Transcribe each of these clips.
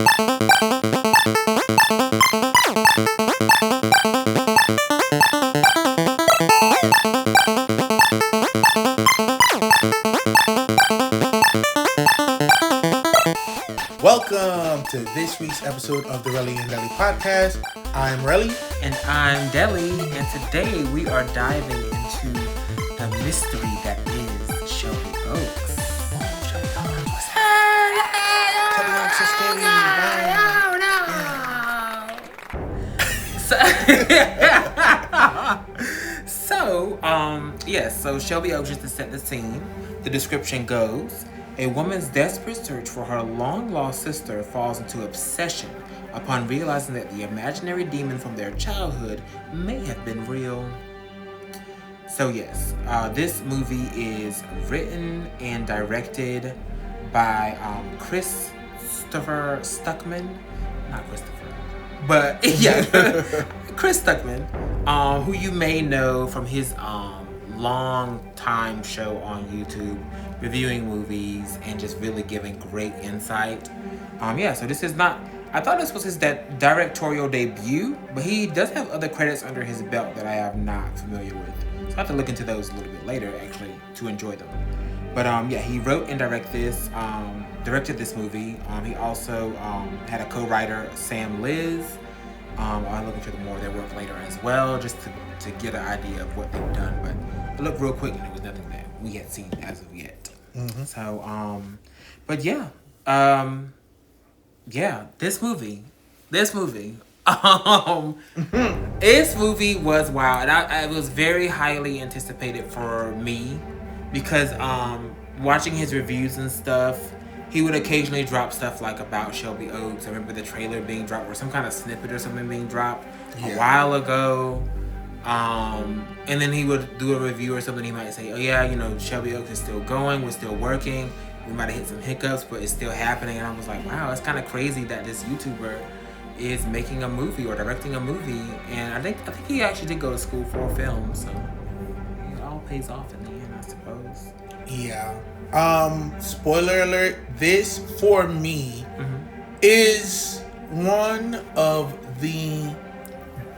Welcome to this week's episode of the Relly and Deli podcast. I'm Relly. And I'm Deli. And today we are diving into the mystery that is Shelby Oaks. Shelby Oaks. Shelby Oaks is scary. So Shelby Oaks, just to set the scene, the description goes: a woman's desperate search for her long-lost sister falls into obsession upon realizing that the imaginary demon from their childhood may have been real. So yes, this movie is written and directed by Christopher Stuckman. Not Christopher, but yeah, Chris Stuckman, who you may know from his long time show on YouTube, reviewing movies and just really giving great insight. So this is not, I thought this was his directorial debut, but he does have other credits under his belt that I am not familiar with. So I have to look into those a little bit later, actually, to enjoy them. But he wrote and directed this movie. He also had a co-writer, Sam Liz. I'll look into more of their work later as well, just to get an idea of what they've done. But I looked real quick and it was nothing that we had seen as of yet. Mm-hmm. So, this movie, this movie was wild, and it was very highly anticipated for me because watching his reviews and stuff, he would occasionally drop stuff like about Shelby Oaks. I remember the trailer being dropped or some kind of snippet or something being dropped a while ago. And then he would do a review or something. He might say, oh yeah, Shelby Oaks is still going. We're still working. We might have hit some hiccups, but it's still happening. And I was like, wow, it's kind of crazy that this YouTuber is making a movie or directing a movie. And I think he actually did go to school for film. So it all pays off in the end, I suppose. Yeah. Spoiler alert, this for me is one of the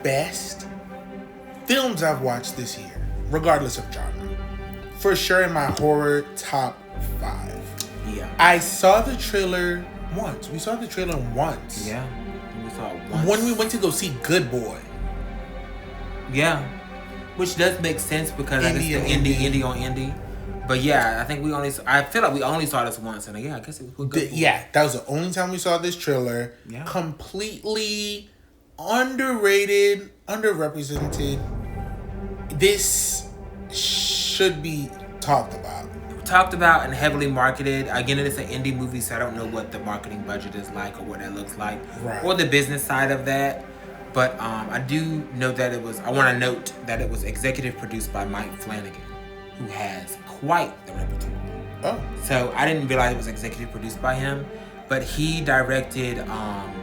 best films I've watched this year, regardless of genre. For sure in my horror top 5. Yeah. I saw the trailer once. We saw the trailer once. Yeah. We saw it once. When we went to go see Good Boy. Yeah. Which does make sense because it's the indie on indie. But yeah, I feel like we only saw this once, and I guess it was good. That was the only time we saw this trailer. Yeah. Completely underrated, underrepresented. This should be talked about and heavily marketed. Again, it's an indie movie, so I don't know what the marketing budget is like or what that looks like, or the business side of that. But I do know that I want to note that it was executive produced by Mike Flanagan, who has quite the repertoire. Oh. So I didn't realize it was executive produced by him, but he directed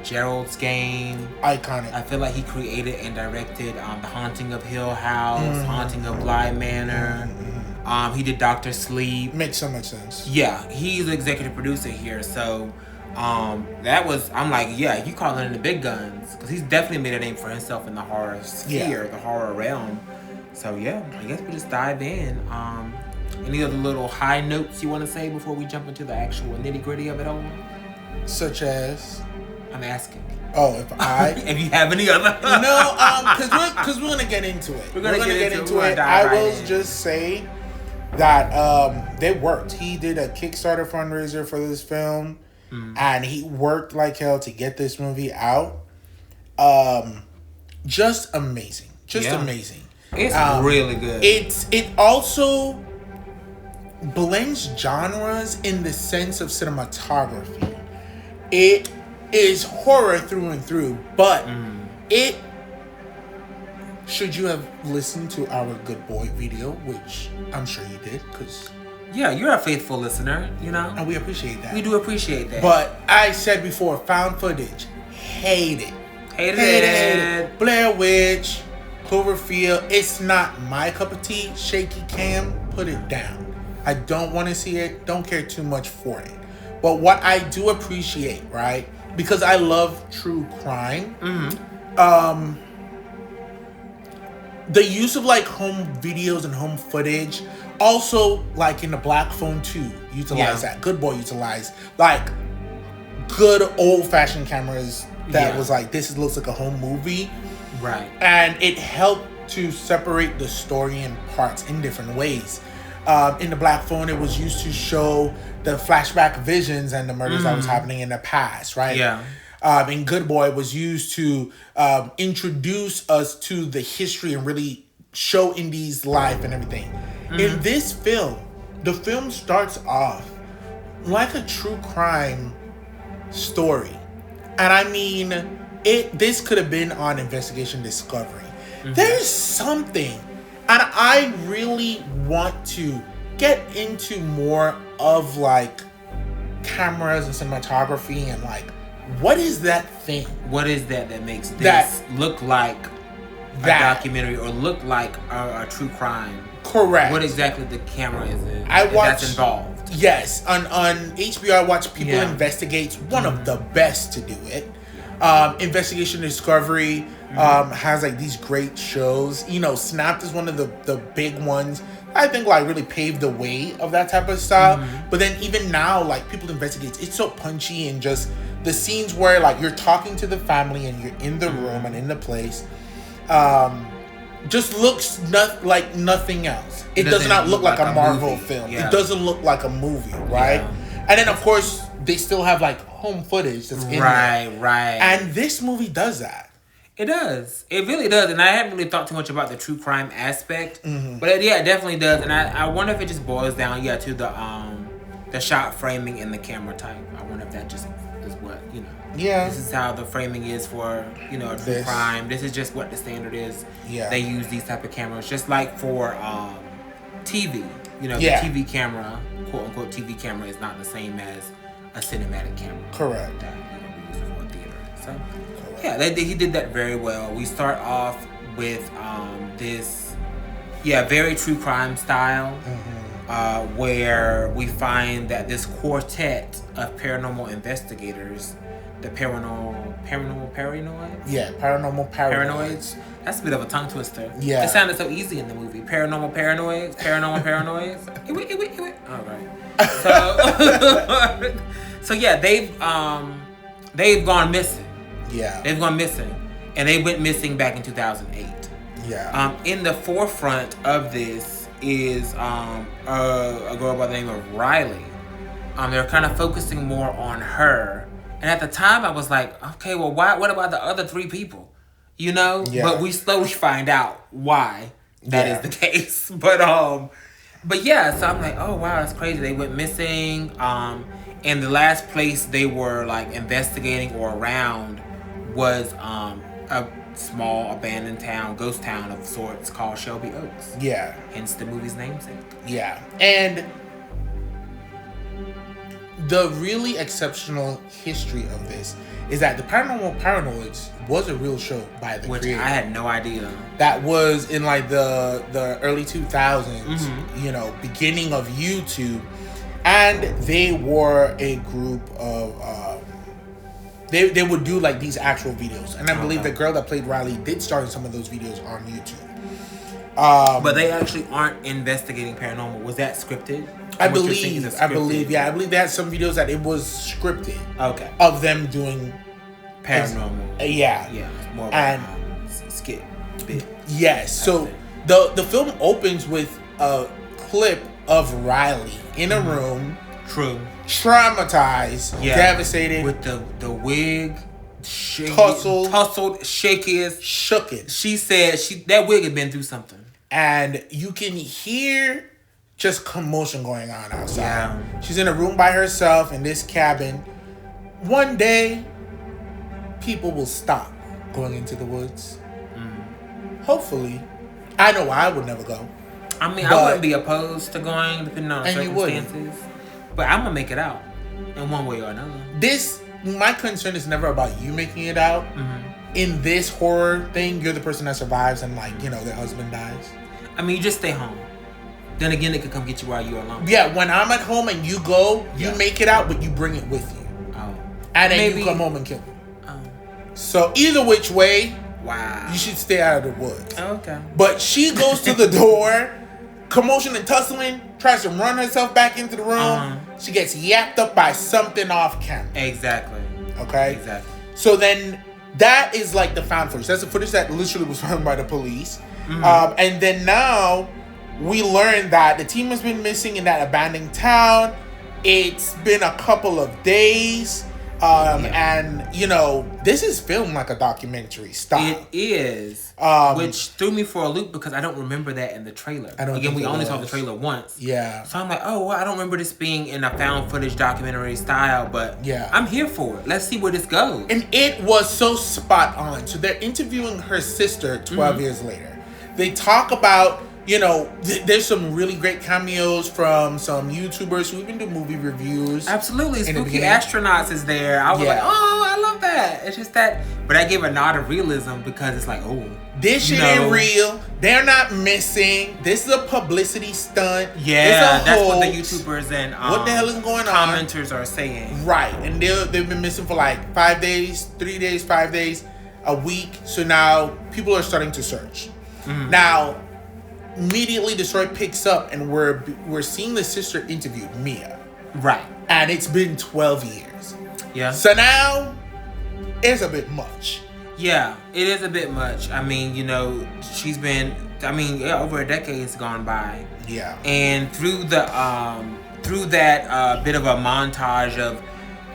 Gerald's Game. Iconic. I feel like he created and directed The Haunting of Hill House, Haunting of Bly Manor. He did Dr. Sleep. Makes so much sense. Yeah, he's the executive producer here. So I'm like, yeah, you calling in the big guns, because he's definitely made a name for himself in the horror sphere, the horror realm. So yeah, I guess we just dive in. Any other little high notes you want to say before we jump into the actual nitty gritty of it all? Such as? I'm asking. Oh, if you have any other? No, because we're gonna get into it. We're gonna get into it. I will just say that they worked. He did a Kickstarter fundraiser for this film, and he worked like hell to get this movie out. Just amazing. Amazing. It's really good. It also blends genres in the sense of cinematography. It is horror through and through, but should you have listened to our Good Boy video, which I'm sure you did, because yeah, you're a faithful listener, and we appreciate that. We do appreciate that. But I said before, found footage, hated it. Blair Witch, Cloverfield, it's not my cup of tea. Shaky cam, put it down. I don't want to see it. Don't care too much for it. But what I do appreciate, right? because I love true crime. The use of like home videos and home footage, also like in the Black Phone 2, utilize that. Good Boy utilized like good old fashioned cameras that was like, looks like a home movie. Right. And it helped to separate the story in parts in different ways. In the Black Phone, it was used to show the flashback visions and the murders that was happening in the past, right? Yeah. In Good Boy, it was used to introduce us to the history and really show Indy's life and everything. In this film, the film starts off like a true crime story. And I mean, this could have been on Investigation Discovery. There's something, and I really want to get into more of like cameras and cinematography and like, what is that thing? What is that makes this look like a documentary or look like a true crime? Correct. What exactly the camera is in? That's involved. Yes, on HBO I watch People Investigate, one of the best to do it. Investigation Discovery has like these great shows. You know, Snapped is one of the big ones. I think like really paved the way of that type of stuff. But then even now, like People Investigate, it's so punchy and just the scenes where like you're talking to the family and you're in the room and in the place. Just looks like nothing else. It does not look like a Marvel film. Yeah. It doesn't look like a movie, right? Yeah. And then of course they still have like home footage that's in there. Right. And this movie does that. It does. It really does. And I haven't really thought too much about the true crime aspect, but it definitely does. And I wonder if it just boils down, to the shot framing and the camera type. I wonder if that just is what Yeah. This is how the framing is for, a true crime. This is just what the standard is. Yeah. They use these type of cameras. Just like for TV. The TV camera, quote unquote TV camera, is not the same as a cinematic camera. Correct. That we use for theater. So he did that very well. We start off with this very true crime style. Where we find that this quartet of paranormal investigators, the paranormal paranoids? Yeah, paranormal paranoids. That's a bit of a tongue twister. Yeah. It sounded so easy in the movie. Paranormal paranoids. All right. So they've gone missing. Yeah. They've gone missing. And they went missing back in 2008. Yeah. In the forefront of this is a girl by the name of Riley. They're kind of focusing more on her. And at the time, I was like, okay, well, what about the other 3 people? Yeah. But we slowly find out why that is the case. But yeah, so I'm like, oh, wow, that's crazy. They went missing. And the last place they were, like, investigating or around was a small abandoned town, ghost town of sorts, called Shelby Oaks. Yeah. Hence the movie's namesake. Yeah. And the really exceptional history of this is that the Paranormal Paranoids was a real show by the creator. I had no idea. That was in like the early 2000s, beginning of YouTube. And they were a group of they would do like these actual videos. And I believe the girl that played Riley did start in some of those videos on YouTube. But they actually aren't investigating paranormal. Was that scripted? I believe they had some videos that it was scripted. Okay. Of them doing paranormal. Yeah. More of a skit bit. Yes. So the film opens with a clip of Riley in a room. True. Traumatized, devastated. With the wig, tussled, shaky as shooken. She said that wig had been through something. And you can hear just commotion going on outside. Yeah. She's in a room by herself in this cabin. One day, people will stop going into the woods. Hopefully. I know I would never go. I mean, I wouldn't be opposed to going, depending on the circumstances. But I'm going to make it out in one way or another. My concern is never about you making it out. In this horror thing, you're the person that survives and their husband dies. I mean, you just stay home. Then again, they could come get you while you're alone. Yeah, when I'm at home and you go, you make it out, but you bring it with you. Oh. and then maybe you come home and kill him. So either which way, wow, you should stay out of the woods. Okay. But she goes to the door, commotion and tussling, tries to run herself back into the room. She gets yapped up by something off camera. Exactly. Okay? Exactly. So then that is like the found footage. That's the footage that literally was found by the police. And then now we learn that the team has been missing in that abandoned town. It's been a couple of days. And, you know, this is filmed like a documentary style. It is. Which threw me for a loop because I don't remember that in the trailer. Again, we only saw the trailer once. Yeah. So I'm like, oh, well, I don't remember this being in a found footage documentary style, but yeah, I'm here for it. Let's see where this goes. And it was so spot on. So they're interviewing her sister 12 years later. They talk about, you know, there's some really great cameos from some YouTubers who even do movie reviews. Absolutely. Spooky Astronauts is there. I was like, oh, I love that. It's just that. But I gave a nod of realism because it's like, oh. This shit ain't real. They're not missing. This is a publicity stunt. Yeah, that's what the YouTubers and what the hell is going on? Commenters are saying. Right. And they've been missing for like 5 days, 3 days, 5 days, a week. So now people are starting to search. Now, immediately the story picks up and we're seeing the sister interviewed, Mia. Right. And it's been 12 years. Yeah. So now it's a bit much. Yeah, it is a bit much. I mean, you know, she's been over a decade's gone by. Yeah. And through that bit of a montage of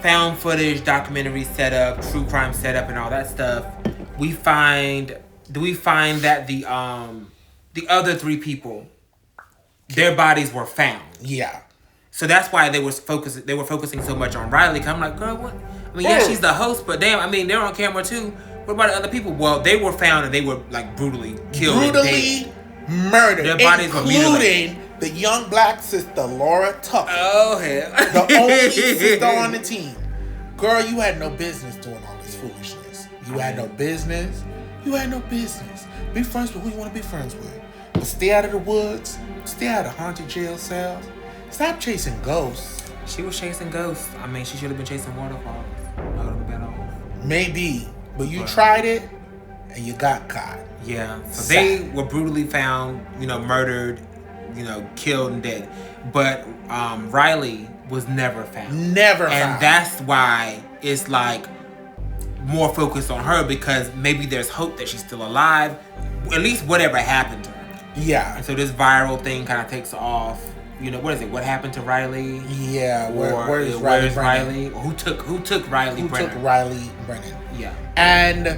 found footage, documentary setup, true crime setup and all that stuff, we find that the other three people, their bodies were found. Yeah. So that's why they were focusing so much on Riley. Cause I'm like, girl, what? I mean, yeah, she's the host, but damn, I mean, they're on camera too. What about the other people? Well, they were found and they were like brutally killed. Brutally murdered. Their bodies were mutilated. Including the young black sister, Laura Tucker. Oh, hell. The only sister on the team. Girl, you had no business doing all this foolishness. You had no business. You had no business. Be friends with who you want to be friends with. But stay out of the woods. Stay out of haunted jail cells. Stop chasing ghosts. She was chasing ghosts. I mean, she should have been chasing waterfalls. That would have been better. Maybe. But you tried it, and you got caught. Yeah. So they were brutally found, you know, murdered, you know, killed and dead. But Riley was never found. Never found. And that's why it's like more focused on her because maybe there's hope that she's still alive. At least whatever happened to her. Yeah. And so this viral thing kind of takes off. You know, what is it? What happened to Riley? Yeah. Where's Riley? Who took Riley Brennan? Who took Riley Brennan? Yeah. And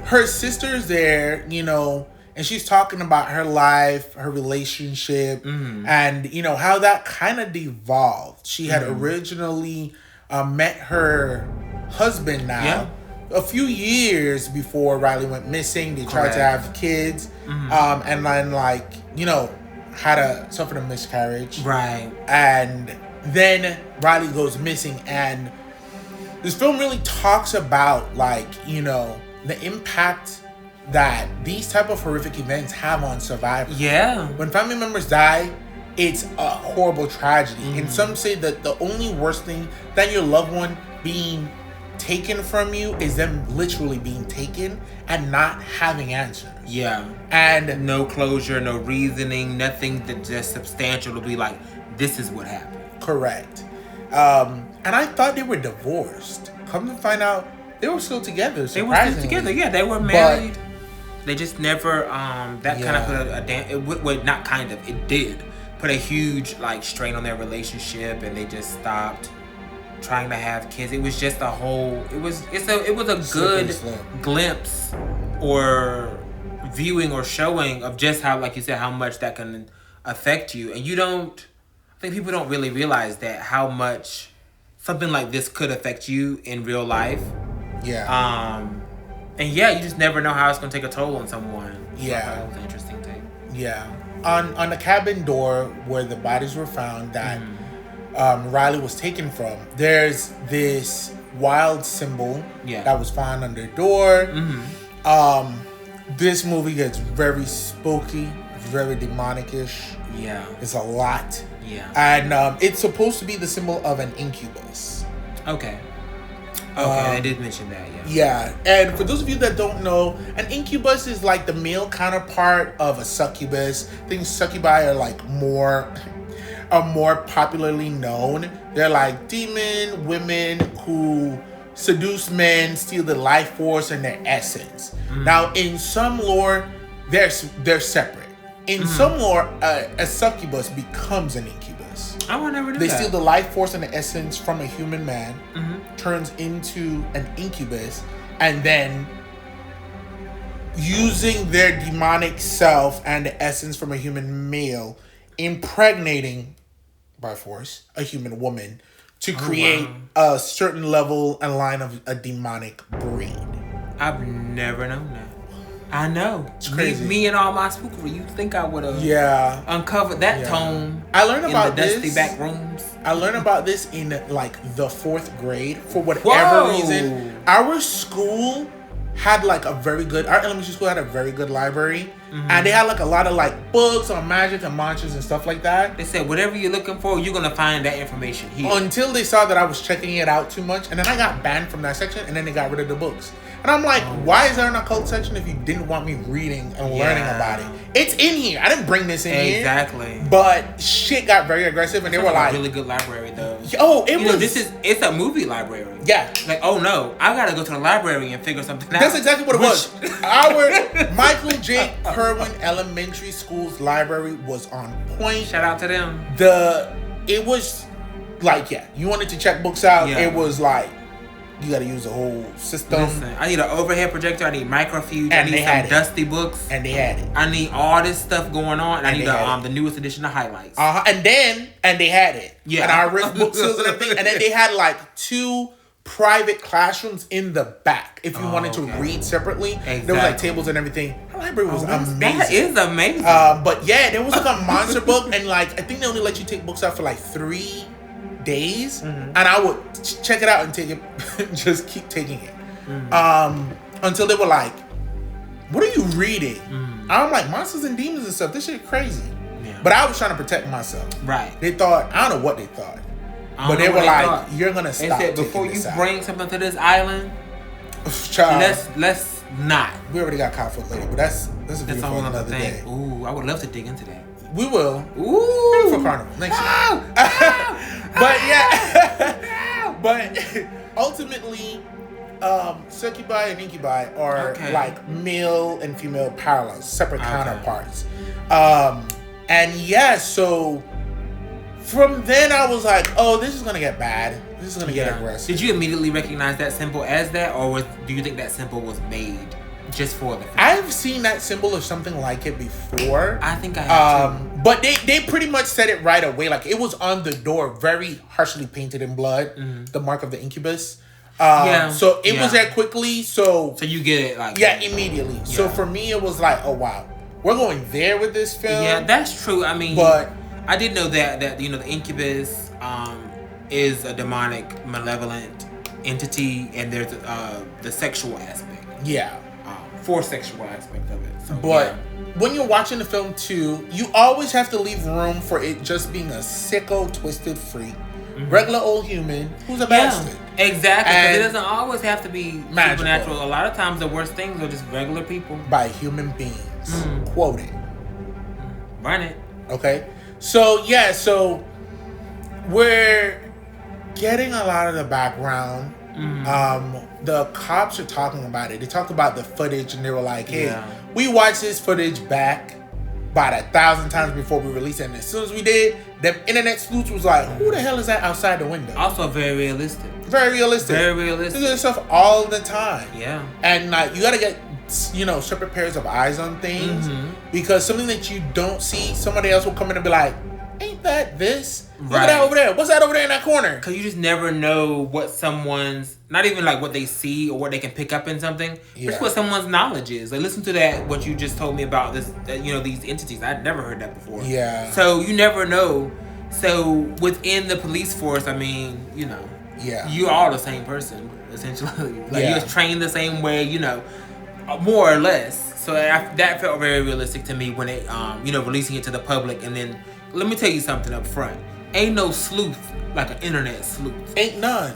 her sister's there, you know, and she's talking about her life, her relationship, and, you know, how that kind of devolved. She had originally met her husband now a few years before Riley went missing. They tried to have kids, and then, like, you know, suffered a miscarriage. Right. And then Riley goes missing, and this film really talks about, like, you know, the impact that these type of horrific events have on survivors. Yeah. When family members die, it's a horrible tragedy. And some say that the only worst thing than your loved one being taken from you is them literally being taken and not having answers. Yeah. And no closure, no reasoning, nothing that just substantial to be like, this is what happened. Correct. And I thought they were divorced. Come to find out, they were still together. They were still together. Yeah, they were married. But they just never. Kind of put it did put a huge like strain on their relationship, and they just stopped trying to have kids. It was just a whole. It was a good glimpse or viewing or showing of just how, like you said, how much that can affect you, and I think people don't really realize that how much something like this could affect you in real life. Yeah. And yeah, you just never know how it's gonna take a toll on someone. Yeah. So that was an interesting take. Yeah. On the cabin door where the bodies were found that Riley was taken from, there's this wild symbol that was found on their door. This movie gets very spooky, very demonic-ish. Yeah. It's a lot. Yeah. And it's supposed to be the symbol of an incubus. Okay. Okay, they did mention that, yeah. Yeah, and for those of you that don't know, an incubus is like the male counterpart of a succubus. I think succubi are like more popularly known. They're like demon women who seduce men, steal their life force and their essence. Now, in some lore, they're separate. In some lore, a succubus becomes an incubus. Oh, I never knew They that. steal the life force and the essence from a human man, turns into an incubus, and then using their demonic self and the essence from a human male, impregnating by force a human woman to create a certain level and line of a demonic breed. I've never known that. I know. It's crazy. Me and all my spookery, you think I would have uncovered that tone I learned about in the dusty back rooms. I learned about this in like the 4th grade for whatever reason. Our school had like our elementary school had a very good library, and they had like a lot of like books on magic and monsters and stuff like that. They said whatever you're looking for, you're gonna find that information here. Until they saw that I was checking it out too much, and then I got banned from that section, and then they got rid of the books. And I'm like, why is there an occult section if you didn't want me reading and learning about it? It's in here. I didn't bring this in here. Exactly. But shit got very aggressive, and they were like, a really good library though. Oh, it's a movie library. Yeah. Like, oh no, I gotta go to the library and figure something out. That's exactly what it was. Our Michael J. Kerwin Elementary School's library was on point. Shout out to them. It was like, you wanted to check books out. Yeah. It was like, you got to use the whole system. Listen, I need an overhead projector. I need microfiche. I need some dusty books. And they had it. I need all this stuff going on. And I need the newest edition of highlights. And they had it. Yeah. And our wrist book sales and everything. And then they had like 2 private classrooms in the back if you wanted to read separately. Exactly. There was like tables and everything. Our library was amazing. That is amazing. But yeah, there was like a monster book, and like I think they only let you take books out for like 3 days, and I would check it out and take it, just keep taking it, until they were like, "What are you reading?" I'm like, "Monsters and demons and stuff. This shit is crazy." Yeah. But I was trying to protect myself. Right. They thought, I don't know what they thought, but they were like, "You're gonna stop." They said before you bring something to this island, child, let's not. We already got caught for later, but that's a video for another day. Ooh, I would love to dig into that. We will. Ooh, maybe for Carnival next year. But yeah, but ultimately, succubi and incubi are like male and female parallels, separate counterparts. And yeah, so from then I was like, oh, this is gonna get bad. This is gonna get aggressive. Did you immediately recognize that symbol as that, or do you think that symbol was made just for the film? I've seen that symbol or something like it before. I think I have too. But they pretty much said it right away. Like, it was on the door, very harshly painted in blood, the mark of the incubus. So it was there quickly. So you get it like immediately. Yeah. So for me, it was like, oh wow, we're going there with this film. Yeah, that's true. I mean, but I did know that the incubus is a demonic, malevolent entity, and there's the sexual aspect. Yeah. For sexual aspect of it. So, but when you're watching the film too, you always have to leave room for it just being a sicko, twisted freak, regular old human who's a bastard. Exactly, because it doesn't always have to be magical. Supernatural. A lot of times the worst things are just regular people. By human beings. Quoting. Run it. Okay. So so we're getting a lot of the background. The cops are talking about it. They talked about the footage, and they were like, hey, we watched this footage back about 1,000 times before we released it. And as soon as we did, the internet sleuths was like, who the hell is that outside the window? Also very realistic. Very realistic. Very realistic. They do this stuff all the time. Yeah. And like, you gotta get, separate pairs of eyes on things, because something that you don't see, somebody else will come in and be like, ain't that this? Look at that over there. What's that over there in that corner? Because you just never know what someone's, not even like what they see or what they can pick up in something, just what someone's knowledge is. Like, listen to that, what you just told me about this, these entities. I'd never heard that before. Yeah. So you never know. So within the police force, I mean, you are the same person, essentially. Like, you're trained the same way, more or less. So that felt very realistic to me when it, releasing it to the public. And then, let me tell you something up front. Ain't no sleuth like an internet sleuth. Ain't none.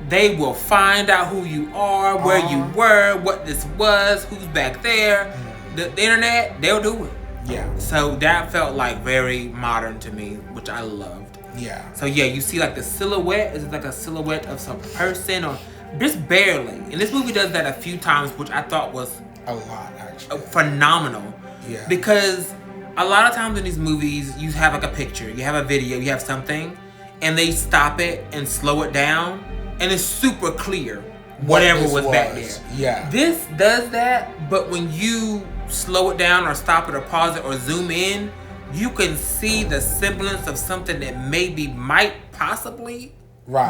they will find out who you are, where you were, what this was, who's back there. The internet, they'll do it. Yeah. So that felt like very modern to me, which I loved. Yeah. So yeah, you see like the silhouette. Is it like a silhouette of some person or just barely? And this movie does that a few times, which I thought was a lot actually. Phenomenal. Yeah. Because a lot of times in these movies, you have like a picture, you have a video, you have something, and they stop it and slow it down, and it's super clear whatever was back there. Yeah. This does that, but when you slow it down or stop it or pause it or zoom in, you can see the semblance of something that maybe might possibly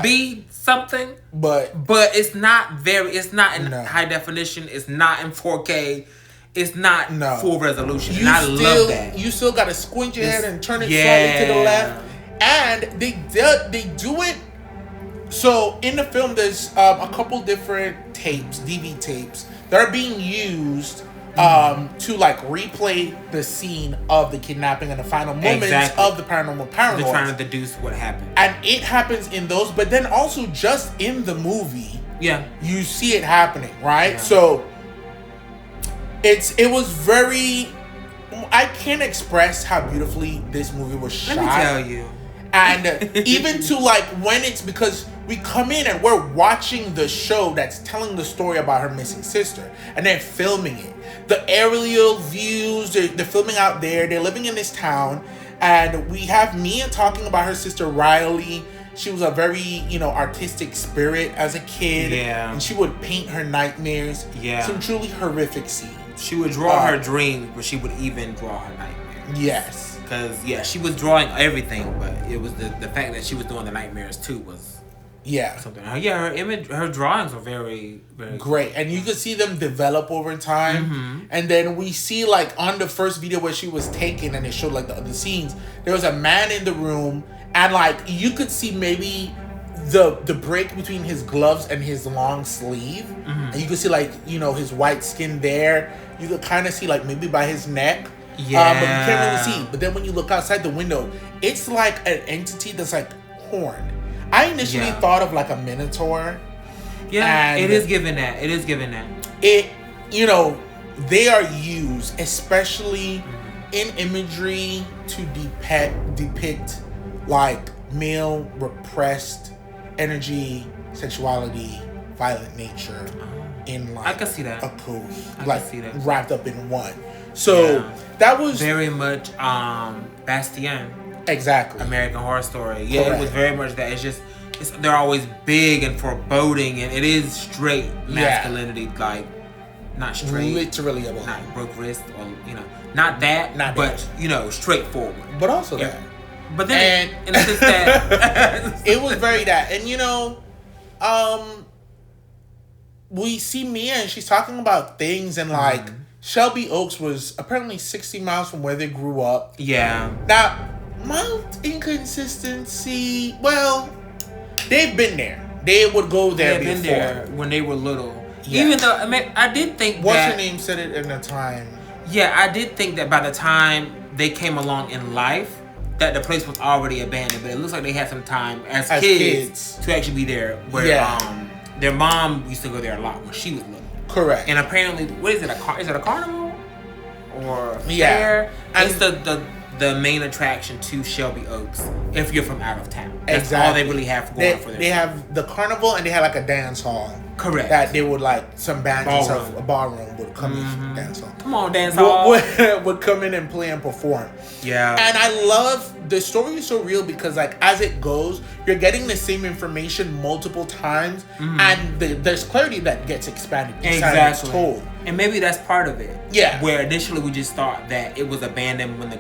be something. But it's not in high definition. It's not in 4K. It's not full resolution. And I love that. You still got to squint your head and turn it slightly to the left. And they do it. So in the film, there's a couple different tapes, DV tapes, that are being used to like replay the scene of the kidnapping and the final moments of the paranormal paranoia. They're trying to deduce what happened. And it happens in those, but then also just in the movie, you see it happening, right? Yeah. So it was very, I can't express how beautifully this movie was shot. Let me tell you. And even to like when it's, because we come in and we're watching the show that's telling the story about her missing sister, and they're filming it. The aerial views, they're filming out there. They're living in this town, and we have Mia talking about her sister Riley. She was a very, artistic spirit as a kid. Yeah. And she would paint her nightmares. Yeah. Some truly horrific scenes. She would draw her dreams, but she would even draw her nightmares. Yes. Because, she was drawing everything, but it was the fact that she was doing the nightmares too was something. Her drawings are very, very great. And you could see them develop over time. Mm-hmm. And then we see like on the first video where she was taken and it showed like the scenes, there was a man in the room, and like you could see maybe the break between his gloves and his long sleeve. Mm-hmm. And you could see like, his white skin there. You could kind of see like maybe by his neck. Yeah. But you can't really see. But then when you look outside the window, it's like an entity that's like horned. I initially thought of like a minotaur. Yeah, it is given that. It is given that. They are used, especially in imagery, to depict like male repressed energy, sexuality, violent nature in like I can see that. A code. I can see that. Wrapped up in one. So that was very much Bastien. Exactly. American Horror Story. Yeah, correct. It was very much that. They're always big and foreboding, and it is straight masculinity, like not straight, literally about not broke wrist or not that, but straightforward. But also that. But then and it's just that it was very that, and we see Mia and she's talking about things, and like Shelby Oaks was apparently 60 miles from where they grew up. Yeah. Now, mild inconsistency. Well, they've been there. They would go there before. They've been there when they were little. Yeah. Even though, I did think what's her name said it in the time. Yeah, I did think that by the time they came along in life, that the place was already abandoned. But it looks like they had some time as kids to actually be there. Where their mom used to go there a lot when she was little. Correct. And apparently, what is it? Is it a carnival or a fair? And it's the main attraction to Shelby Oaks if you're from out of town. That's all they really have going for them. They have the carnival, and they had like a dance hall. Correct. That they would like some bands and stuff. A ballroom would come in from the dance hall. Come on, dance hall. Would come in and play and perform. Yeah. And I love the story is so real because like as it goes, you're getting the same information multiple times, and there's clarity that gets expanded. Exactly. Told. And maybe that's part of it. Yeah. Where initially we just thought that it was abandoned by the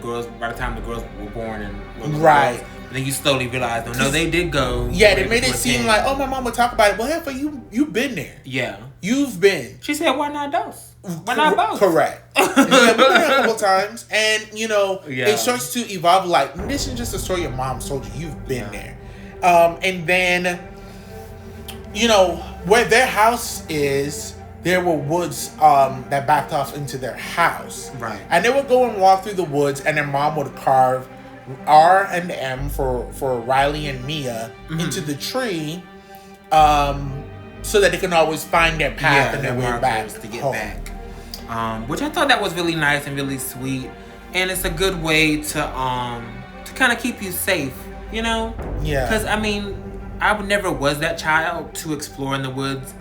time the girls were born and right. Girls. Then you slowly realize, no, they did go. Yeah, they made it seem like, oh, my mom would talk about it. Well, hell, you've been there. Yeah. You've been. She said, why not those? Why not both? Correct. We've been there a couple times. And, it starts to evolve like, this is just a story your mom told you. You've been there. And then, where their house is, there were woods that backed off into their house. Right. And they would go and walk through the woods, and their mom would carve R and M for Riley and Mia into the tree. so that they can always find their path and their way back to get home. back. Which I thought that was really nice and really sweet, and it's a good way to kind of keep you safe, you know? Yeah. Because I mean, I never was that child to explore in the woods,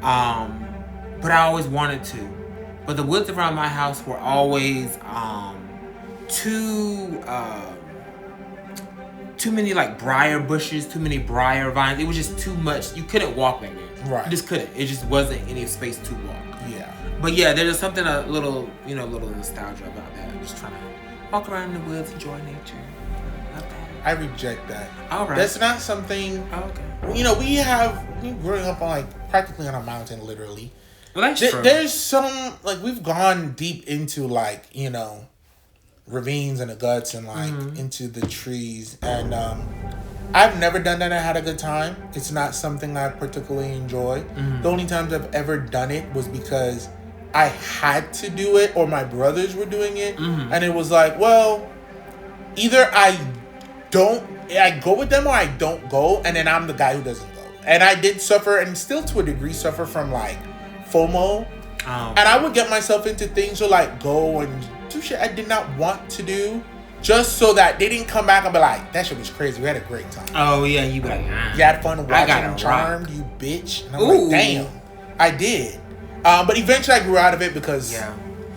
but I always wanted to. But the woods around my house were always too many like briar bushes, too many briar vines. It was just too much. You couldn't walk back there. Right. You just couldn't. It just wasn't any space to walk. Yeah. But yeah, there's just something a little nostalgia about that. Just trying to walk around in the woods, enjoy nature. Not bad. I reject that. All right. That's not something. Oh, okay. You know, we growing up on like practically on a mountain, literally. Well, that's true. There's some like we've gone deep into like ravines and the guts and like into the trees, and I've never done that and had a good time. It's not something I particularly enjoy. The only times I've ever done it was because I had to do it or my brothers were doing it, and it was like, well, either I go with them or I don't go, and then I'm the guy who doesn't go. And I did suffer, and still to a degree suffer from like FOMO. And I would get myself into things or like go and do shit I did not want to do, just so that they didn't come back and be like, that shit was crazy, we had a great time. Oh yeah, you be like, you had fun watching Charmed, you bitch. And I'm like, damn, I did. But eventually I grew out of it because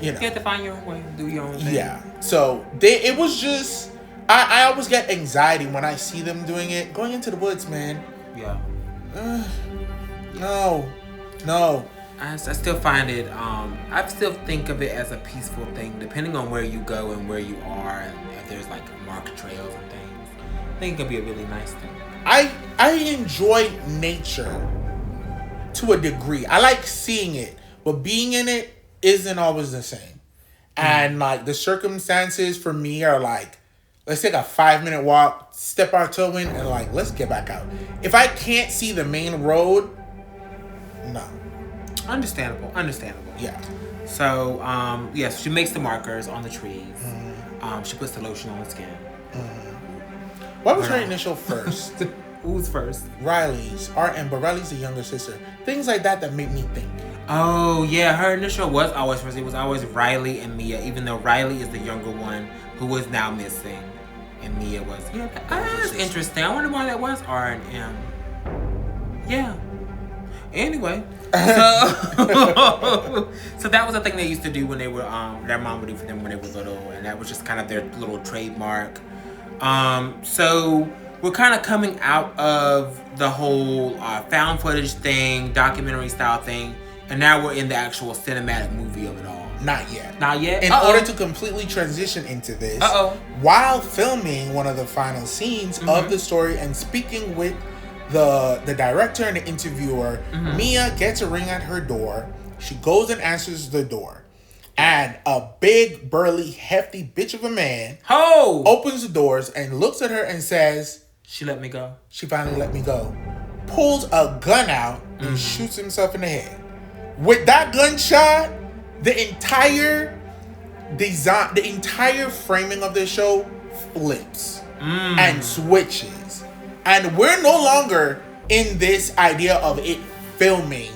you have to find your own way, do your own thing. Yeah. So it was just I always get anxiety when I see them doing it. Going into the woods, man. Yeah. No. I still find it, I still think of it as a peaceful thing, depending on where you go and where you are, and if there's like marked trails and things. I think it could be a really nice thing. I enjoy nature to a degree. I like seeing it, but being in it isn't always the same. And like the circumstances for me are like, let's take a 5-minute walk, step our toe in, and like, let's get back out. If I can't see the main road, no. Understandable. Yeah. So, yes, she makes the markers on the trees. She puts the lotion on the skin. What was her initial first? Who's first? Riley's. But Riley's the younger sister. Things like that made me think. Oh, yeah. Her initial was always first. It was always Riley and Mia, even though Riley is the younger one who is now missing. And Mia was... Yeah, that's interesting. I wonder why that was R and M. Yeah. Anyway, so that was a thing they used to do when they were their mom would do for them when they were little, and that was just kind of their little trademark. So we're kind of coming out of the whole found footage thing, documentary style thing, and now we're in the actual cinematic movie of it all. Not yet. In order to completely transition into this, while filming one of the final scenes of the story and speaking with the director and the interviewer, Mia gets a ring at her door. She goes and answers the door. And a big, burly, hefty bitch of a man opens the doors and looks at her and says, she let me go. She finally let me go. Pulls a gun out and shoots himself in the head. With that gunshot, the entire design, the entire framing of the show flips and switches. And we're no longer in this idea of it filming.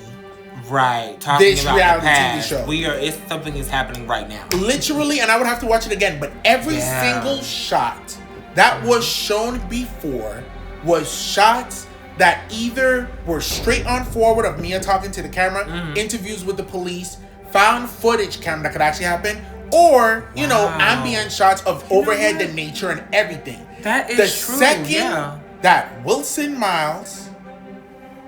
Right. Talking this about reality TV show. It's something that's happening right now. Literally, and I would have to watch it again, but every single shot that was shown before was shots that either were straight on forward of Mia talking to the camera, interviews with the police, found footage camera that could actually happen, or, ambient shots of overhead, the nature, and everything. That is true. The second that Wilson Miles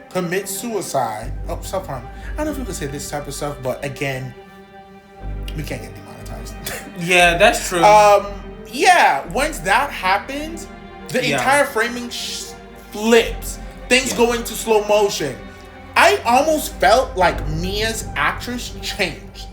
commits suicide, self-harm. I don't know if we could say this type of stuff, but again, we can't get demonetized. Yeah, that's true. Once that happens, the entire framing flips. Things go into slow motion. I almost felt like Mia's actress changed.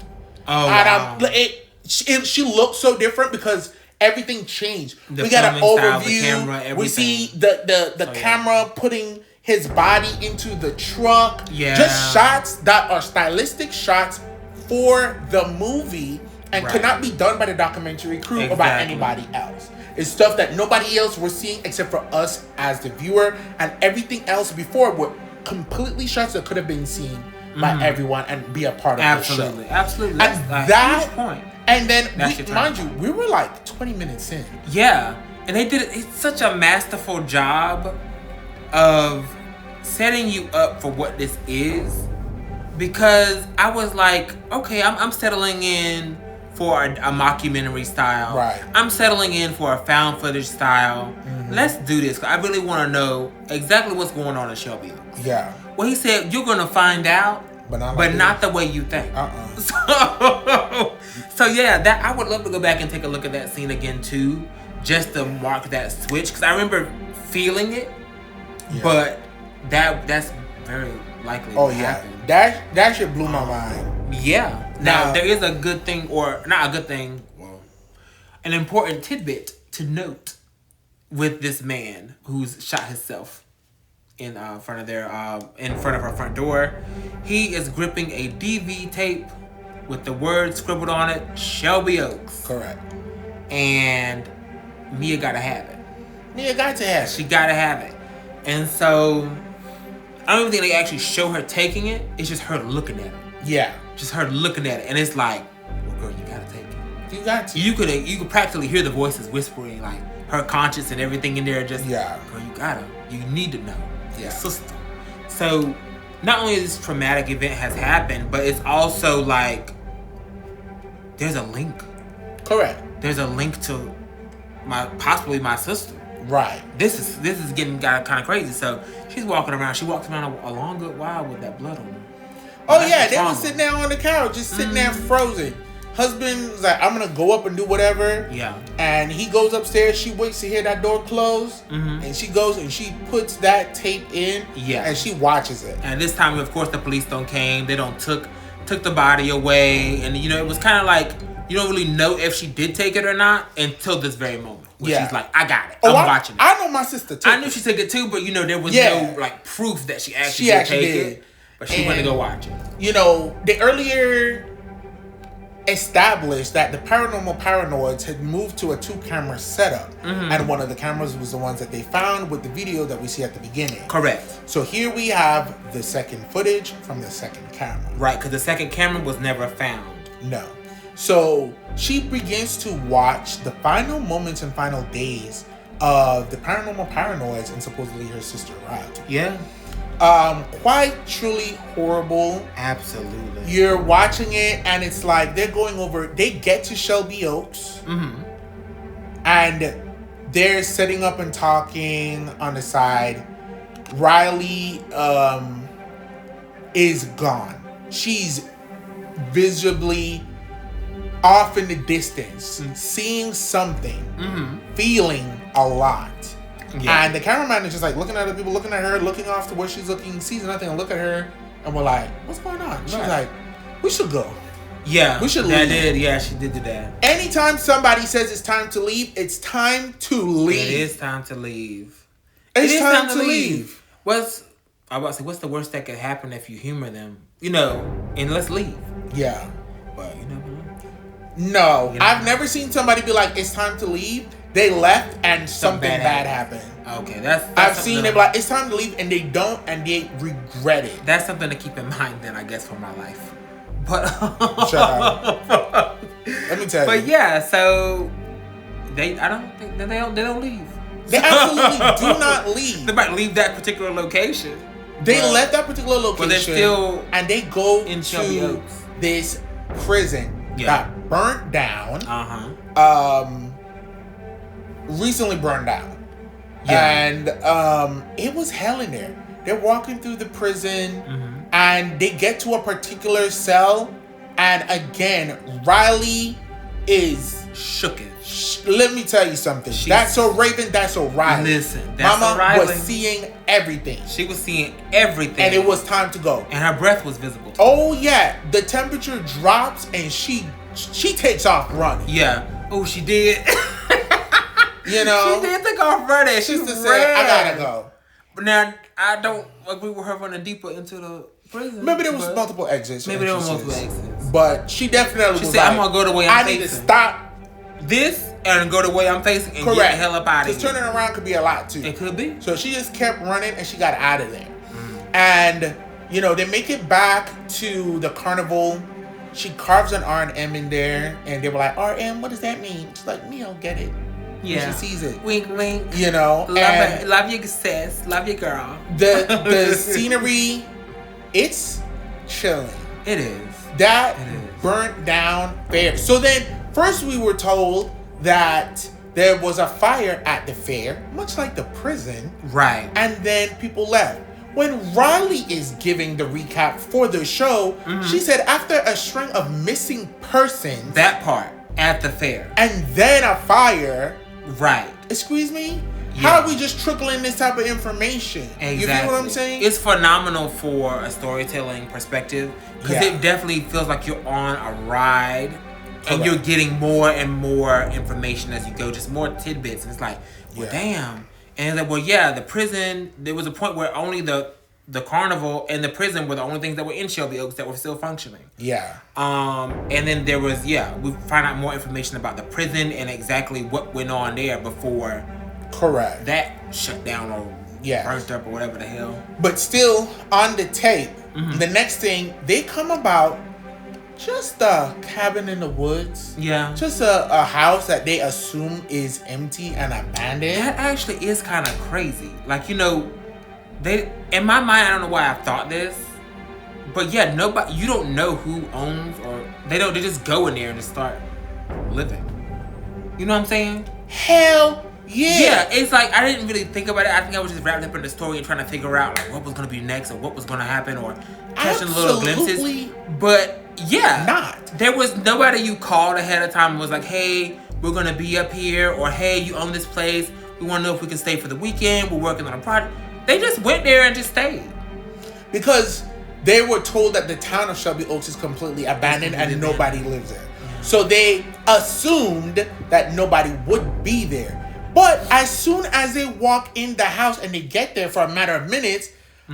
She looked so different because everything changed. We got an overview. Camera, we see the camera putting his body into the truck. Yeah. Just shots that are stylistic shots for the movie and could not be done by the documentary crew or by anybody else. It's stuff that nobody else was seeing except for us as the viewer, and everything else before completely shots that could have been seen by everyone and be a part of the show. Absolutely. And That's that a huge point. And then, mind you, we were like 20 minutes in. Yeah. And they did it's such a masterful job of setting you up for what this is. Because I was like, okay, I'm settling in for a mockumentary style. Right. I'm settling in for a found footage style. Let's do this. I really want to know exactly what's going on in Shelby Oaks. Yeah. Well, he said, you're going to find out, but not the way you think. So yeah, that I would love to go back and take a look at that scene again, too. Just to mark that switch. Because I remember feeling it, but that's very likely to happen. That shit blew my mind. Yeah. Now, there is a good thing, or not a good thing, well, an important tidbit to note with this man who's shot himself in front of her front door. He is gripping a DV tape with the words scribbled on it, Shelby Oaks. Correct. And Mia gotta have it. Mia got to have it. She gotta have it. And so I don't even think they actually show her taking it. It's just her looking at it. Yeah. Just her looking at it. And it's like, well, girl, you gotta take it. You got to. You could practically hear the voices whispering, like her conscience and everything in there. Just, girl, you need to know. Yeah. Sister. So not only this traumatic event has happened, but it's also like there's a link. Correct. There's a link to possibly my sister. Right. This is getting kind of crazy. So she's walking around. She walks around a long good while with that blood on her. Oh yeah, they were sitting there on the couch, just sitting there frozen. Husband was like, I'm gonna go up and do whatever. Yeah. And he goes upstairs. She waits to hear that door close, and she goes and she puts that tape in. Yeah. And she watches it. And this time, of course, the police don't came. They don't took the body away, and it was kind of like you don't really know if she did take it or not until this very moment. Where she's like, I got it. I'm watching it. I know my sister took it. I knew she took it too, but there was no like proof that she actually did take it. But she went to go watch it. They earlier established that the paranormal paranoids had moved to a 2-camera setup. And one of the cameras was the ones that they found with the video that we see at the beginning. Correct. So here we have the second footage from the second camera. Right, because the second camera was never found. No. So she begins to watch the final moments and final days of the paranormal paranoids and supposedly her sister Riley. Yeah. Quite truly horrible. Absolutely. You're watching it and it's like they get to Shelby Oaks and they're setting up and talking on the side. Riley is gone. She's visibly off in the distance, seeing something, feeling a lot. Yeah. And the cameraman is just like looking at the people, looking at her, looking off to where she's looking, sees nothing, and look at her, and we're like, what's going on? She's like, we should go. Yeah. We should leave. She did do that. Anytime somebody says it's time to leave, it's time to leave. It is time to leave. It's time to leave. What's the worst that could happen if you humor them? And let's leave. Yeah. But No. I've never seen somebody be like, it's time to leave. They left and something bad happened. Okay, that's I've seen them like, it's time to leave, and they don't, and they regret it. That's something to keep in mind then, I guess, for my life. But shut up. Let me tell you. But yeah, so they don't leave. They absolutely do not leave. They might leave that particular location. They left that particular location, but they're still and they go in Shelby to Oaks. this prison that burnt down. Recently burned down. Yeah. And it was hell in there. They're walking through the prison and they get to a particular cell, and again, Riley is shooken. Let me tell you something. That's so Raven, that's so Riley. Listen, that's Mama Riley. was seeing everything. She was seeing everything. And it was time to go. And her breath was visible. Oh yeah. The temperature drops and she takes off running. Yeah. Oh, she did. She did take off running. She just said, I gotta go. But now, I don't agree with her running deeper into the prison. Maybe there was multiple exits. Maybe there were multiple exits. But she definitely was like, I'm gonna go the way I'm facing. I need to stop this and go the way I'm facing and get the hell up out of here. Because turning around could be a lot too. It could be. So she just kept running and she got out of there. And, you know, they make it back to the carnival. She carves an R&M in there, and they were like, RM, what does that mean? She's like, me, I'll get it. Yeah. She sees it. Wink, wink. You know? Love you, sis. Love you, girl. The scenery, it's chilling. It is. That burnt down fair. So then, first we were told that there was a fire at the fair, much like the prison. Right. And then people left. When Riley is giving the recap for the show, she said after a string of missing persons. That part. At the fair. And then a fire. Right. Excuse me? Yeah. How are we just trickling this type of information? Exactly. You feel what I'm saying? It's phenomenal for a storytelling perspective. Because it definitely feels like you're on a ride. Correct. And you're getting more and more information as you go. Just more tidbits. And it's like, well, damn. And it's like, well, yeah, the prison, there was a point where only the carnival and the prison were the only things that were in Shelby Oaks that were still functioning. Yeah. And then there was, we find out more information about the prison and exactly what went on there before. Correct. That shut down or burnt up or whatever the hell. But still, on the tape, the next thing, they come about just a cabin in the woods. Yeah. Just a house that they assume is empty and abandoned. That actually is kind of crazy. Like, you know, they, in my mind, I don't know why I thought this, but yeah, nobody, you don't know who owns or they just go in there and just start living. You know what I'm saying? Hell yeah. Yeah, it's like, I didn't really think about it. I think I was just wrapped up in the story and trying to figure out like what was going to be next or what was going to happen or catching little glimpses. But yeah, there was nobody you called ahead of time and was like, hey, we're going to be up here, or hey, you own this place. We want to know if we can stay for the weekend. We're working on a project. They just went there and just stayed. Because they were told that the town of Shelby Oaks is completely abandoned and nobody lives there. Yeah. So they assumed that nobody would be there. But as soon as they walk in the house and they get there for a matter of minutes,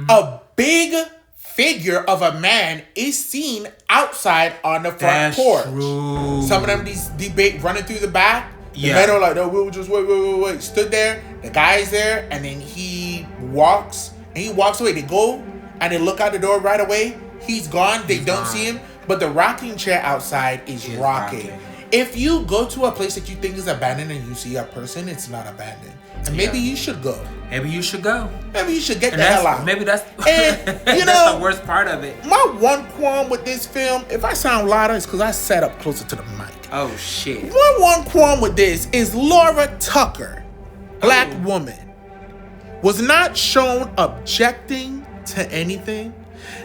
a big figure of a man is seen outside on the front porch. True. Some of them these debate running through the back. The men are like, no, we'll just wait. Stood there. The guy's there, and then he walks away. They go and they look out the door right away. He's gone. They don't see him. But the rocking chair outside is rocking. If you go to a place that you think is abandoned and you see a person, it's not abandoned. And maybe you should go. Maybe you should go. Maybe you should get the hell out. Maybe that's and, that's the worst part of it. My one qualm with this film, if I sound louder, it's because I sat up closer to the mic. Oh, shit. My one qualm with this is Laura Tucker, black woman, was not shown objecting to anything.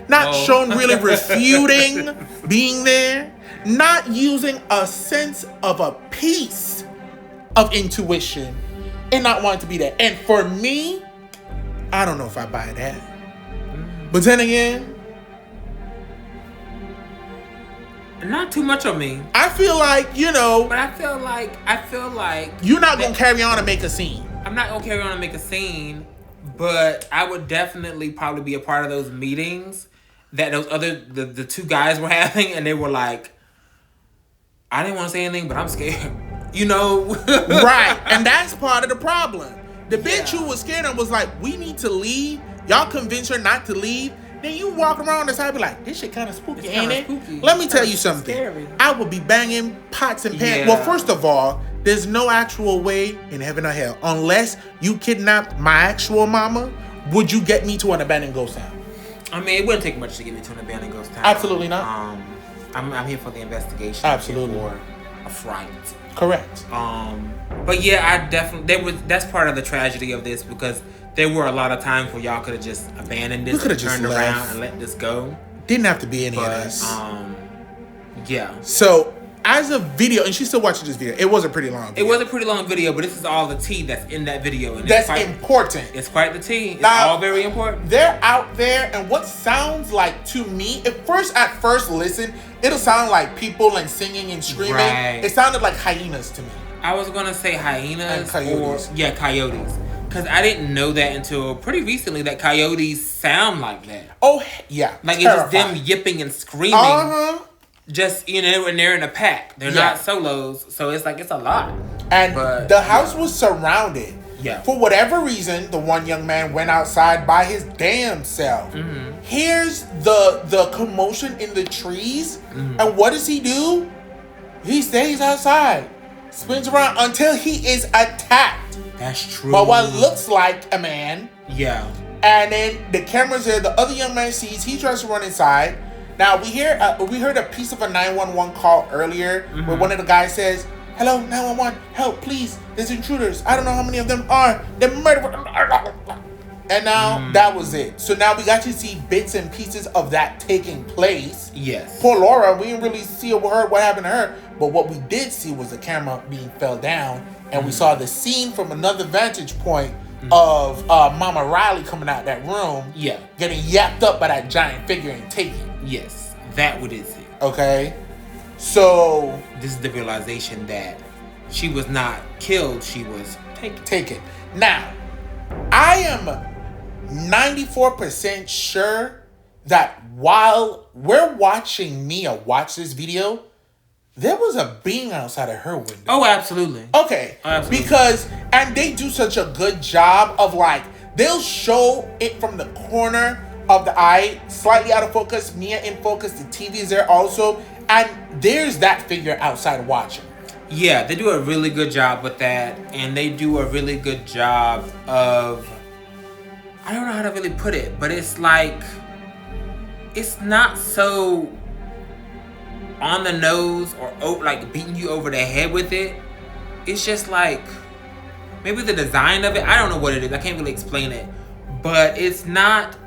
Not shown really refuting being there. Not using a sense of a piece of intuition and not wanting to be there. And for me, I don't know if I buy that. But then again, not too much of me. I feel like, you know. But I feel like you're not going to carry on and make a scene. I'm not going to carry on and make a scene, but I would definitely probably be a part of those meetings that the two guys were having, and they were like, I didn't want to say anything, but I'm scared. You know? Right. And that's part of the problem. The bitch who was scared and was like, we need to leave. Y'all convince her not to leave. Then you walk around the side and be like, this shit kind of spooky, ain't it? Spooky. Let me tell you something. Scary. I would be banging pots and pans. Yeah. Well, first of all, there's no actual way in heaven or hell. Unless you kidnapped my actual mama, would you get me to an abandoned ghost town? I mean, it wouldn't take much to get me to an abandoned ghost town. Absolutely not. I'm here for the investigation. Absolutely. For a fright. Correct. But yeah, I definitely that's part of the tragedy of this, because there were a lot of times where y'all could have just abandoned this, and turned around and let this go. Didn't have to be any of this. Yeah. So as a video, and she's still watching this video. It was a pretty long video. It was a pretty long video, but this is all the tea that's in that video. And that's important. It's quite the tea. It's all very important. They're out there, and what sounds like to me, at first listen, it'll sound like people and singing and screaming. Right. It sounded like hyenas to me. I was gonna say hyenas and coyotes. Coyotes. Because I didn't know that until pretty recently that coyotes sound like that. Oh yeah, like terrifying. It's just them yipping and screaming. Just, you know, and they're in a pack. They're not solos, so it's like it's a lot. And the house was surrounded. Yeah. For whatever reason, the one young man went outside by his damn self. Here's the commotion in the trees. And what does he do? He stays outside. Spins around until he is attacked. That's true. By what looks like a man. Yeah. And then the camera's there. The other young man sees. He tries to run inside. Now we heard a piece of a 911 call earlier where one of the guys says, "Hello, 911, help, please. There's intruders. I don't know how many of them are. They're murderers." And now that was it. So now we got to see bits and pieces of that taking place. Yes. Poor Laura, we didn't really see or heard what happened to her. But what we did see was the camera being fell down. And we saw the scene from another vantage point of Mama Riley coming out that room. Yeah. Getting yapped up by that giant figure and taken. Yes. That what is it. Okay. So this is the realization that she was not killed, she was taken. Now, I am 94% sure that while we're watching Mia watch this video, there was a being outside of her window. Oh, absolutely. Okay. Absolutely. Because, and they do such a good job of like, they'll show it from the corner of the eye, slightly out of focus, Mia in focus, the TV is there also, and there's that figure outside watching. Yeah, they do a really good job with that, and they do a really good job of, I don't know how to really put it, but it's like, it's not so on the nose or like beating you over the head with it. It's just like, maybe the design of it, I don't know what it is, I can't really explain it, but it's not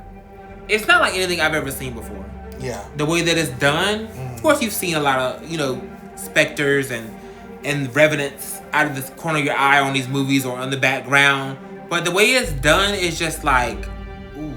like anything I've ever seen before. Yeah. The way that it's done, of course you've seen a lot of, specters and revenants out of the corner of your eye on these movies or on the background. But the way it's done is just like, ooh.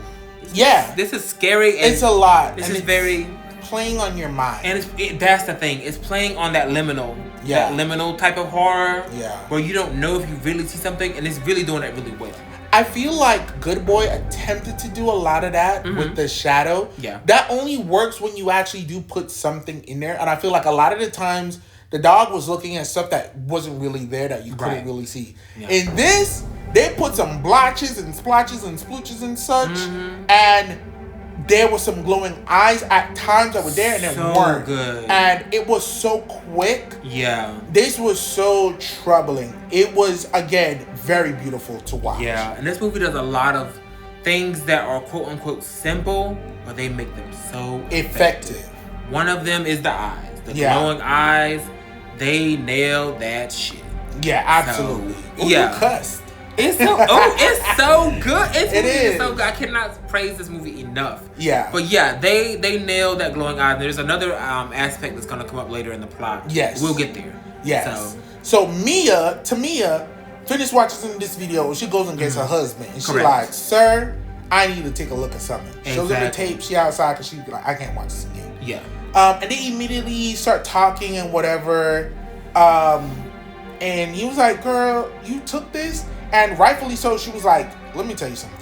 This is scary. And it's a lot. This is very playing on your mind. And that's the thing. It's playing on that liminal. Yeah. That liminal type of horror. Yeah. Where you don't know if you really see something, and it's really doing that really well. I feel like Good Boy attempted to do a lot of that with the shadow. Yeah. That only works when you actually do put something in there. And I feel like a lot of the times the dog was looking at stuff that wasn't really there that you couldn't really see. Yeah. In this, they put some blotches and splotches and splooches and such. And there were some glowing eyes at times that were there and then weren't. Good. And it was so quick. Yeah. This was so troubling. It was, again, very beautiful to watch. Yeah, and this movie does a lot of things that are quote unquote simple, but they make them so effective. One of them is the eyes. The glowing eyes, they nailed that shit. Yeah, absolutely. So, you cussed. It's so it's so good. It is so good. I cannot praise this movie enough. Yeah. But yeah, they nailed that glowing eye. There's another aspect that's gonna come up later in the plot. Yes. We'll get there. Yes. So Mia finished watching this video. She goes and gets her husband. And she's like, "Sir, I need to take a look at something." Shows her the tape. She outside because she's like, "I can't watch this again." Yeah. And they immediately start talking and whatever. And he was like, "Girl, you took this?" And rightfully so, she was like, "Let me tell you something.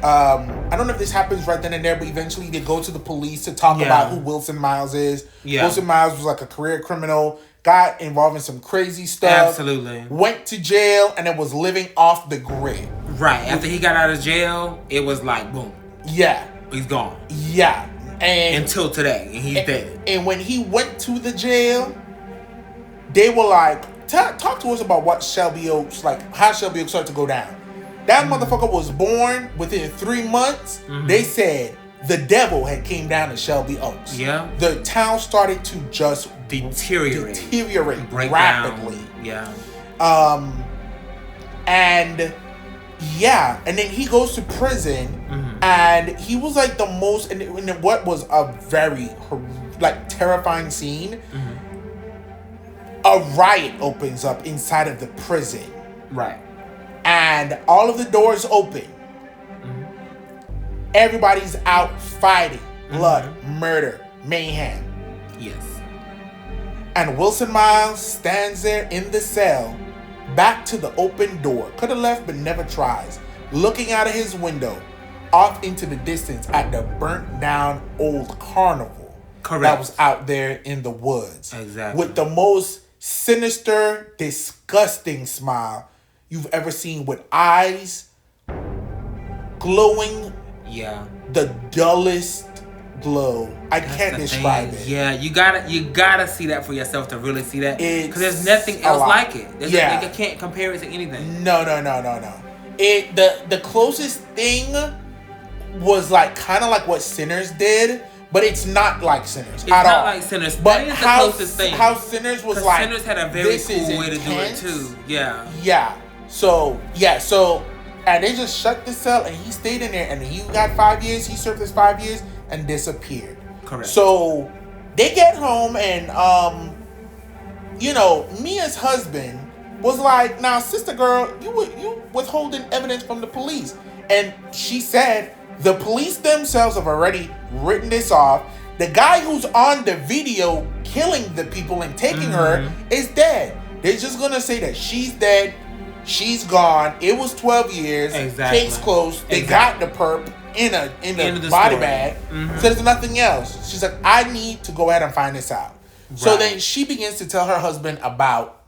I don't know if this happens right then and there, but eventually they go to the police to talk about who Wilson Miles is. Yeah. Wilson Miles was like a career criminal, got involved in some crazy stuff. Absolutely. Went to jail and then was living off the grid. Right. After he got out of jail, it was like, boom. Yeah. He's gone. Yeah. And until today, and he's dead. And when he went to the jail, they were like, talk to us about what Shelby Oaks, like how Shelby Oaks started to go down. That motherfucker was born within 3 months. They said the devil had came down to Shelby Oaks. Yeah. The town started to just deteriorate rapidly. Down. Yeah. And yeah, and then he goes to prison, and he was like the most, and what was a very like terrifying scene. A riot opens up inside of the prison. Right. And all of the doors open. Everybody's out fighting. Blood, murder, mayhem. Yes. And Wilson Miles stands there in the cell, back to the open door. Could have left, but never tries. Looking out of his window, off into the distance at the burnt down old carnival. Correct. That was out there in the woods. Exactly. With the most sinister, disgusting smile you've ever seen with eyes glowing. Yeah. The dullest glow. I can't describe it. Yeah, you gotta see that for yourself to really see that. Because there's nothing else like it. I can't compare it to anything. No. The closest thing was like kind of like what Sinners did, but it's not like Sinners it's at all. It's not like Sinners, but it's the closest thing. How Sinners was like, Sinners had a very cool way to do it too. Yeah. Yeah. So and they just shut the cell, and he stayed in there, and he got 5 years. He served his 5 years and disappeared. Correct. So they get home, and Mia's husband was like, "Now, sister girl, you withholding evidence from the police," and she said the police themselves have already written this off. The guy who's on the video killing the people and taking her is dead. They're just gonna say that she's dead. She's gone. It was 12 years. Exactly. Case closed. They got the perp in the body bag. So there's nothing else. She's like, I need to go ahead and find this out. Right. So then she begins to tell her husband about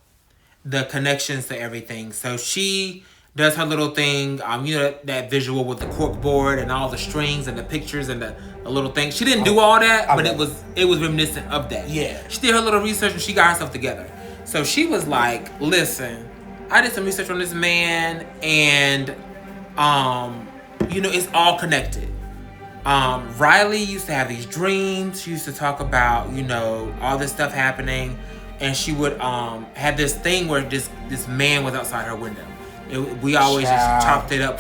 the connections to everything. So she does her little thing. That visual with the cork board and all the strings and the pictures and the little thing. She didn't do all that, but it was reminiscent of that. Yeah. She did her little research and she got herself together. So she was like, listen, I did some research on this man, and it's all connected. Riley used to have these dreams. She used to talk about, all this stuff happening, and she would have this thing where this man was outside her window. We always just chopped it up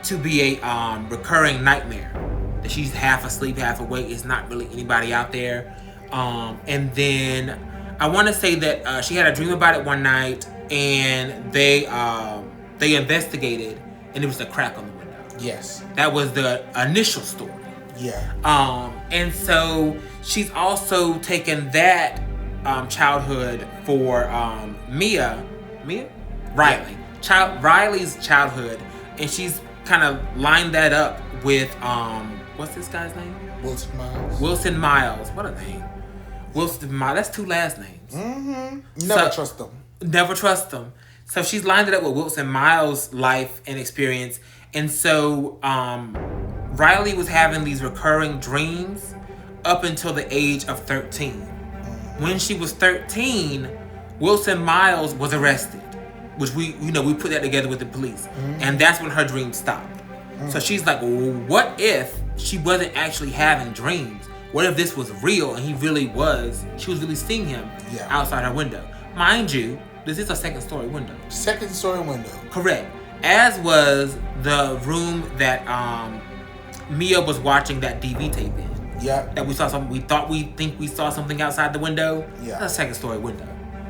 to be a recurring nightmare. That she's half asleep, half awake. It's not really anybody out there. And then I want to say that she had a dream about it one night. And they investigated, and it was a crack on the window. Yes. That was the initial story. Yeah. And so she's also taken that childhood for Riley. Yeah. Riley's childhood, and she's kind of lined that up with what's this guy's name? Wilson Miles. What a name. Wilson Miles. That's two last names. Never trust them. Never trust them. So she's lined it up with Wilson Miles' life and experience. And so Riley was having these recurring dreams up until the age of 13. When she was 13, Wilson Miles was arrested, which we put that together with the police. And that's when her dreams stopped. So she's like, well, what if she wasn't actually having dreams? What if this was real and she was really seeing him outside her window? Mind you, this is a second story window. Second story window. Correct. As was the room that Mia was watching that DV tape in. Yeah. That we saw something. We saw something outside the window. Yeah. That's a second story window.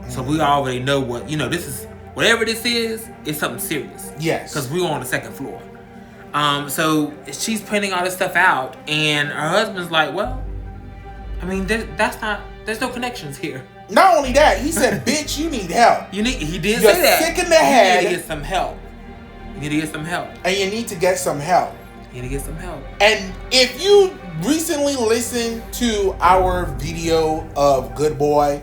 So we already know what this is. Whatever this is, it's something serious. Yes. Because we were on the second floor. So she's printing all this stuff out, and her husband's like, well, I mean, there's no connections here. Not only that, he said, bitch, you need help. He did You're say that. sick in the head. You need to get some help. And you need to get some help. And if you recently listened to our video of Good Boy,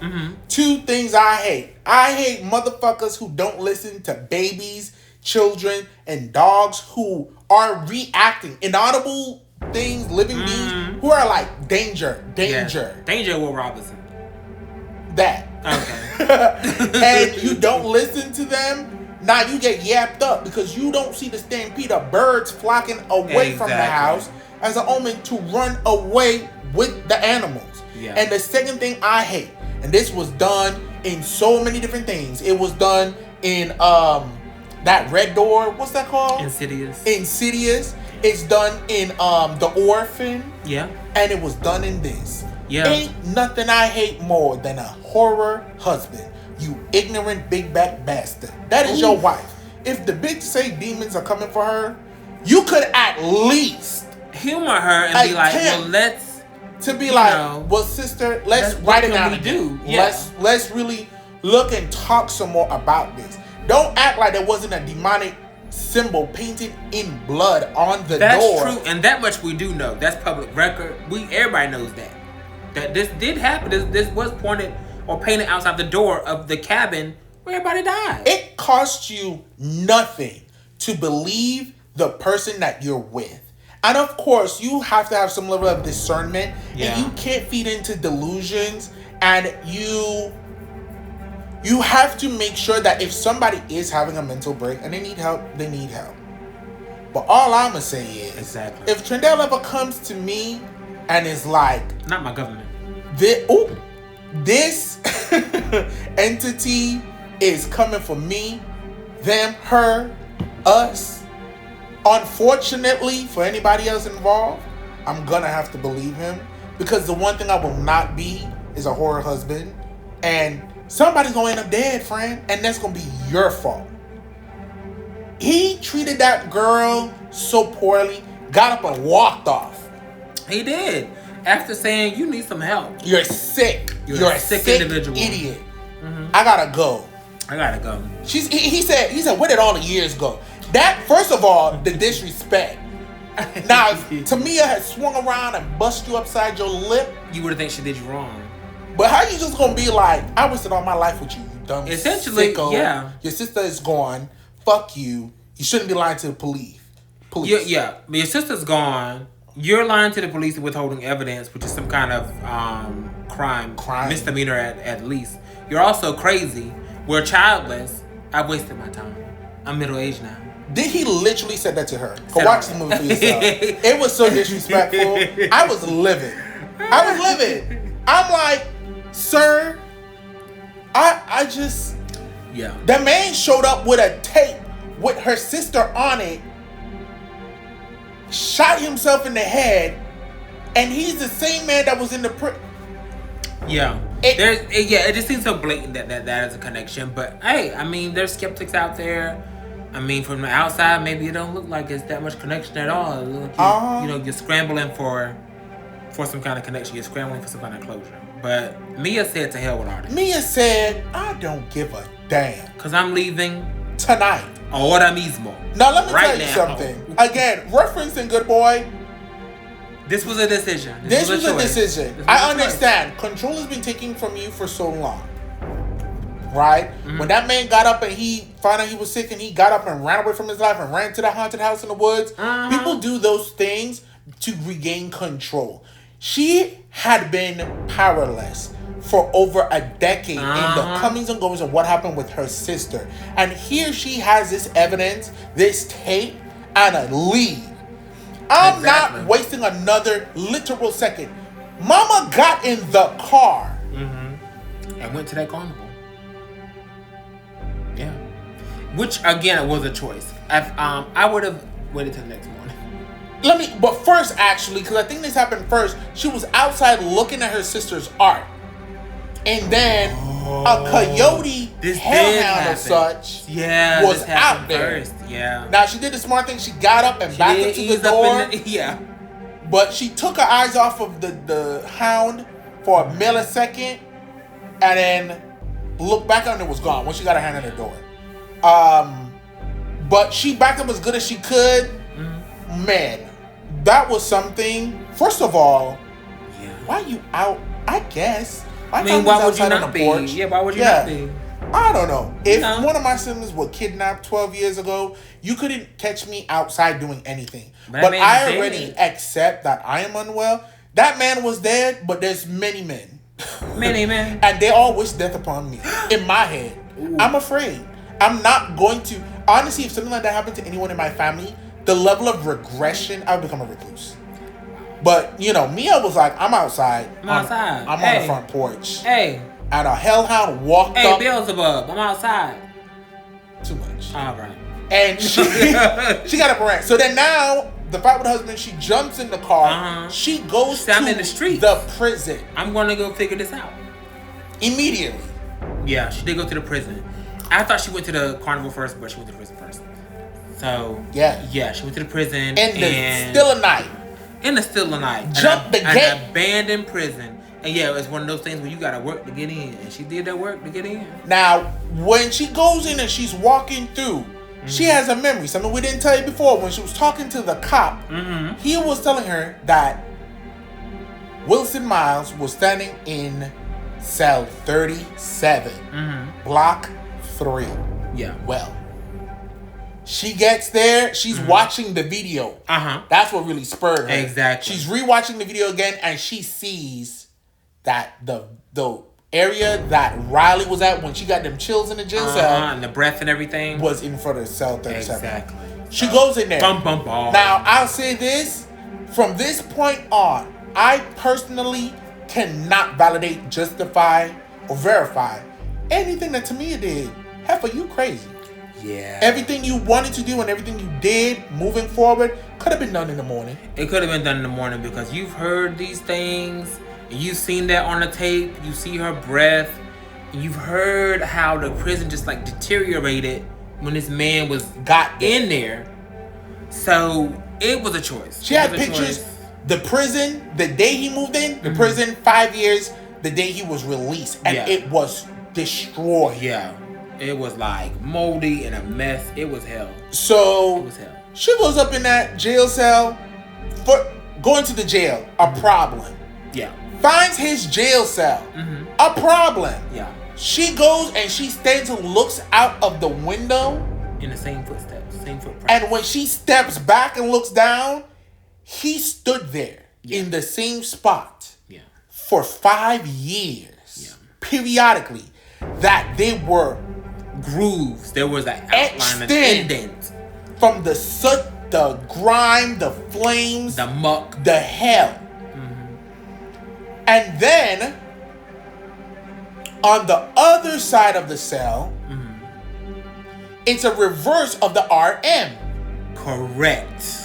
two things I hate. I hate motherfuckers who don't listen to babies, children, and dogs who are reacting. Inaudible things, living beings, who are like, danger. Yeah. Danger, Will Robinson. That. Okay. And you don't listen to them, now you get yapped up because you don't see the stampede of birds flocking away from the house as an omen to run away with the animals. Yeah. And the second thing I hate, and this was done in so many different things. It was done in that Red Door. What's that called? Insidious. It's done in The Orphan. Yeah. And it was done in this. Yeah. Ain't nothing I hate more than a horror husband. You ignorant big back bastard. That is your wife. If the bitch say demons are coming for her, you could at least humor her and be like, well, let's well, sister, let's write it down. Yeah. Let's really look and talk some more about this. Don't act like there wasn't a demonic symbol painted in blood on the door. That's true, and that much we do know. That's public record. Everybody knows that this did happen. This was pointed or painted outside the door of the cabin Everybody died. It costs you nothing to believe the person that you're with. And of course, you have to have some level of discernment. Yeah. And you can't feed into delusions. And you have to make sure that if somebody is having a mental break and they need help, they need help. But all I'm going to say is, exactly. If Trindell ever comes to me and is like... Not my government. This entity is coming for me, them, her, us. Unfortunately, for anybody else involved, I'm going to have to believe him. Because the one thing I will not be is a horror husband. And somebody's going to end up dead, friend. And that's going to be your fault. He treated that girl so poorly, got up and walked off. He did. After saying, you need some help. You're sick. You're a sick individual. Idiot. Mm-hmm. I gotta go. He said, where did all the years go? That, first of all, the disrespect. Now, if Tamia had swung around and bust you upside your lip, you would have think she did you wrong. But how you just gonna be like, I wasted all my life with you, you dumb essentially, sicko. Yeah. Your sister is gone. Fuck you. You shouldn't be lying to the police. Yeah. But your sister's gone. You're lying to the police and withholding evidence, which is some kind of crime. Misdemeanor at least. You're also crazy. We're childless. I've wasted my time. I'm middle-aged now. Did he literally said that to her? Go watch the movie for yourself. It was so disrespectful. I was livid. I'm like, sir, I just... Yeah. The man showed up with a tape with her sister on it, shot himself in the head, and he's the same man that was in the... Yeah. It just seems so blatant that is a connection. But hey, I mean, there's skeptics out there. I mean, from the outside, maybe it don't look like it's that much connection at all. You're scrambling for some kind of connection. You're scrambling for some kind of closure. But Mia said to hell with all this. Mia said, I don't give a damn. Because I'm leaving tonight. Ahora mismo. Now, let me tell you something. Again, referencing Good Boy. This was a decision. This was a decision. I understand. Control has been taken from you for so long. Right? Mm-hmm. When that man got up and he found out he was sick and he got up and ran away from his life and ran to the haunted house in the woods. Uh-huh. People do those things to regain control. She had been powerless for over a decade in the comings and goings of what happened with her sister. And here she has this evidence, this tape, and a lead. I'm not wasting another literal second. Mama got in the car. Mm-hmm. And went to that carnival. Yeah. Which, again, was a choice. I would have waited till the next morning. But first, actually, because I think this happened first, she was outside looking at her sister's art. And then a coyote hellhound or such was out there. First. Yeah. Now, she did the smart thing. She got up and backed up to the door. Yeah. But she took her eyes off of the hound for a millisecond and then looked back and it was gone once she got her hand on the door. But she backed up as good as she could. Mm-hmm. Man, that was something. First of all, why you out? I guess. Why would you not be? Yeah, why would you not be? I don't know. If one of my siblings were kidnapped 12 years ago, you couldn't catch me outside doing anything. But I already accept that I am unwell. That man was dead, but there's many men. Many men. And they all wish death upon me. In my head. Ooh. I'm afraid. I'm not going to... Honestly, if something like that happened to anyone in my family, the level of regression, I would become a recluse. But, Mia was like, I'm outside. I'm outside. I'm on the front porch. Hey. And a hellhound walked up. Hey, Beelzebub, I'm outside. Too much. All right. And she got up and ran. So then now, the fight with her husband, she jumps in the car. Uh-huh. She goes to in the street. The prison. I'm going to go figure this out. Immediately. Yeah, she did go to the prison. I thought she went to the carnival first, but she went to the prison first. So, yeah, she went to the prison. In the still of night. Jump the gate. An abandoned prison. And yeah, it's one of those things where you gotta work to get in. And she did that work to get in. Now, when she goes in and she's walking through, she has a memory. Something we didn't tell you before. When she was talking to the cop, he was telling her that Wilson Miles was standing in cell 37, block 3. Yeah. Well, she gets there. She's watching the video. That's what really spurred her. Exactly. She's rewatching the video again, and she sees that the area that Riley was at when she got them chills in the jail cell, and the breath and everything, was in front of cell 37. Exactly. She goes in there. Bum, bum, bum. Now, I'll say this. From this point on, I personally cannot validate, justify, or verify anything that Tamia did. Heifer, you crazy. Yeah. Everything you wanted to do and everything you did moving forward could have been done in the morning. It could have been done in the morning because you've heard these things. You've seen that on the tape. You see her breath. You've heard how the prison just like deteriorated when this man got in there. So it was a choice. She had pictures. The prison, the day he moved in, the prison, 5 years, the day he was released. And it was destroyed. Yeah. It was like moldy and a mess. It was hell. So it was hell. She goes up in that jail cell for going to the jail. A problem. Yeah. Finds his jail cell. A problem. Yeah. She goes and she stands and looks out of the window. In the same footsteps, same footprints. And when she steps back and looks down, he stood there in the same spot for 5 years. Yeah. Periodically. That they were grooves. There was an outline, an indent. From the soot, the grime, the flames, the muck, the hell. And then, on the other side of the cell, it's a reverse of the RM. Correct.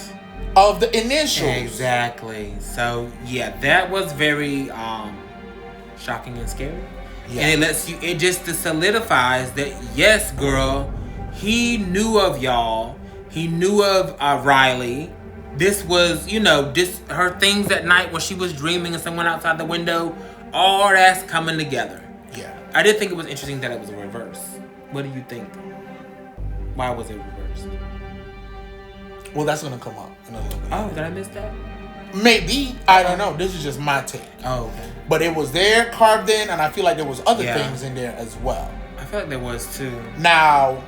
Of the initials. Exactly. So, yeah, that was very shocking and scary. Yeah. And it just solidifies that, yes, girl, he knew of y'all. He knew of Riley. This was, her things at night when she was dreaming of someone outside the window. All that's coming together. Yeah. I did think it was interesting that it was a reverse. What do you think? Why was it reversed? Well, that's going to come up in a little bit. Oh, did I miss that? Maybe. I don't know. This is just my take. Oh, okay. But it was there, carved in, and I feel like there was other things in there as well. I feel like there was too. Now,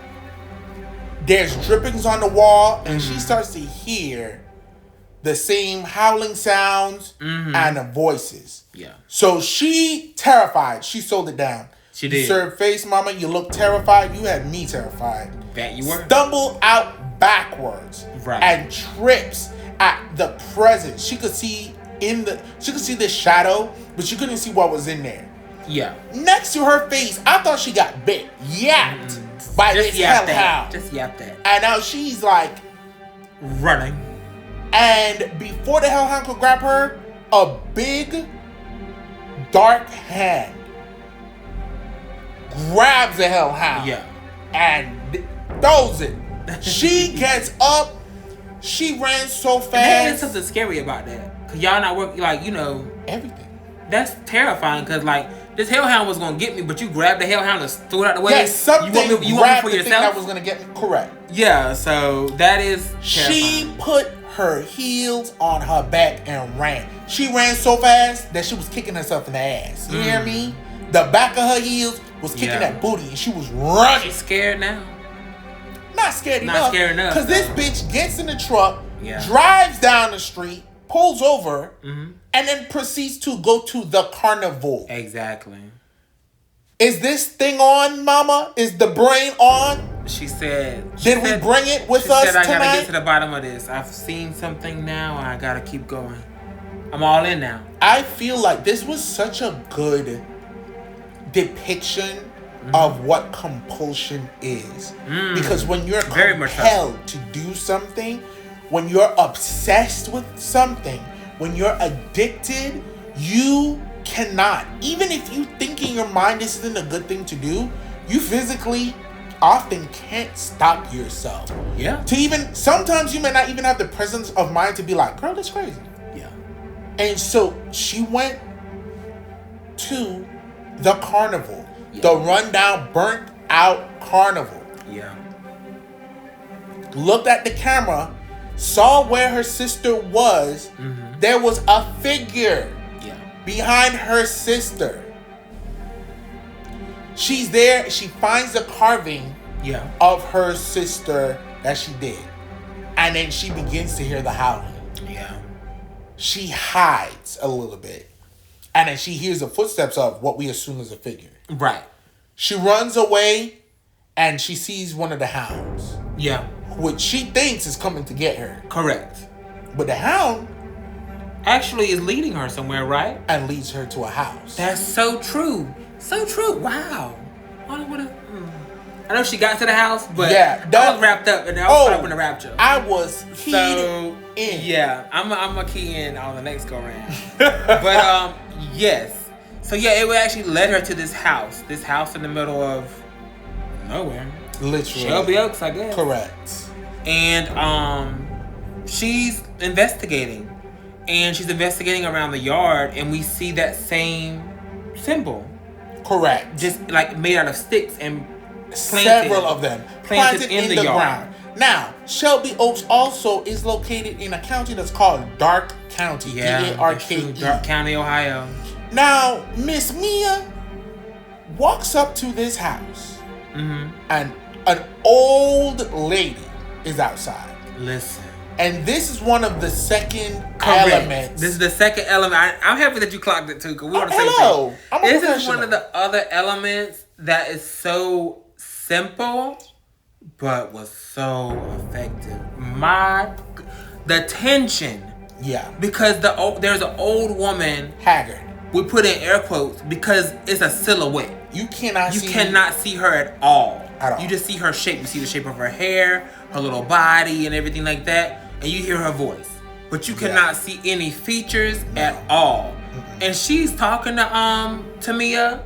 there's drippings on the wall, and she starts to hear the same howling sounds and the voices. Yeah. So she terrified. She sold it down. She did. You served face, mama. You look terrified. You had me terrified. That you were. Stumbled out backwards. Right. And trips at the presence. She could see the shadow, but she couldn't see what was in there. Yeah. Next to her face, I thought she got bit. Yapped by this hellhound. Just yapped that. And now she's like running. And before the hellhound could grab her, a big dark hand grabs the hellhound. Yeah. And throws it. She gets up. She ran so fast. And there's something scary about that. Cause y'all not working everything. That's terrifying. Cause this hellhound was gonna get me, but you grabbed the hellhound and threw it out the way. Yes, something you want me for the yourself. Thing that was gonna get me. Correct. Yeah. So that is terrifying. She put her heels on her back and ran. She ran so fast that she was kicking herself in the ass. You hear me? The back of her heels was kicking that booty, and she was running. She's scared now. Not scared enough. Because this bitch gets in the truck, drives down the street, pulls over, and then proceeds to go to the carnival. Exactly. Is this thing on, mama? Is the brain on? She said... Did we bring it with us tonight? I gotta get to the bottom of this. I've seen something now. I gotta keep going. I'm all in now. I feel like this was such a good depiction of what compulsion is. Because when you're compelled to do something, when you're obsessed with something, when you're addicted, you cannot. Even if you think in your mind this isn't a good thing to do, you physically often can't stop yourself. Yeah. Sometimes you may not even have the presence of mind to be like, girl, that's crazy. Yeah. And so she went to the carnival. The rundown, burnt out carnival. Yeah. Looked at the camera, saw where her sister was. There was a figure behind her sister. She's there. She finds the carving Yeah. of her sister that she did. And then she begins to hear the howling. Yeah. She hides a little bit. And then she hears the footsteps of what we assume is a figure. Right. She runs away and she sees one of the hounds. Yeah. Which she thinks is coming to get her. Correct. But the hound Actually is leading her somewhere, right? and leads her to a house. That's so true. So true. Wow. I know she got to the house, but I was wrapped up and I was caught up in the rapture. I was keyed in. Yeah, I'm a key in on the next go round. But yes. So yeah, it would actually led her to this house. This house in the middle of nowhere. Literally. Shelby Oaks, I guess. Correct. And she's investigating. And she's investigating around the yard, and we see that same symbol. Correct. Just like made out of sticks and several of them planted in the ground. Now, Shelby Oaks also is located in a county that's called Dark County. D-A-R-K-E. Dark County, Ohio. Now, Miss Mia walks up to this house, and an old lady is outside. Listen. And this is one of the second elements. This is the second element. I'm happy that you clocked it too, because we want to say hello. This is one of the other elements that is so simple, but was so effective. The tension. Yeah. Because there's an old woman. Haggard. We put in air quotes because it's a silhouette. You cannot see her at all. At all. You just see her shape. You see the shape of her hair, her little body, and everything like that. And you hear her voice. But you cannot see any features at all. And she's talking to Mia.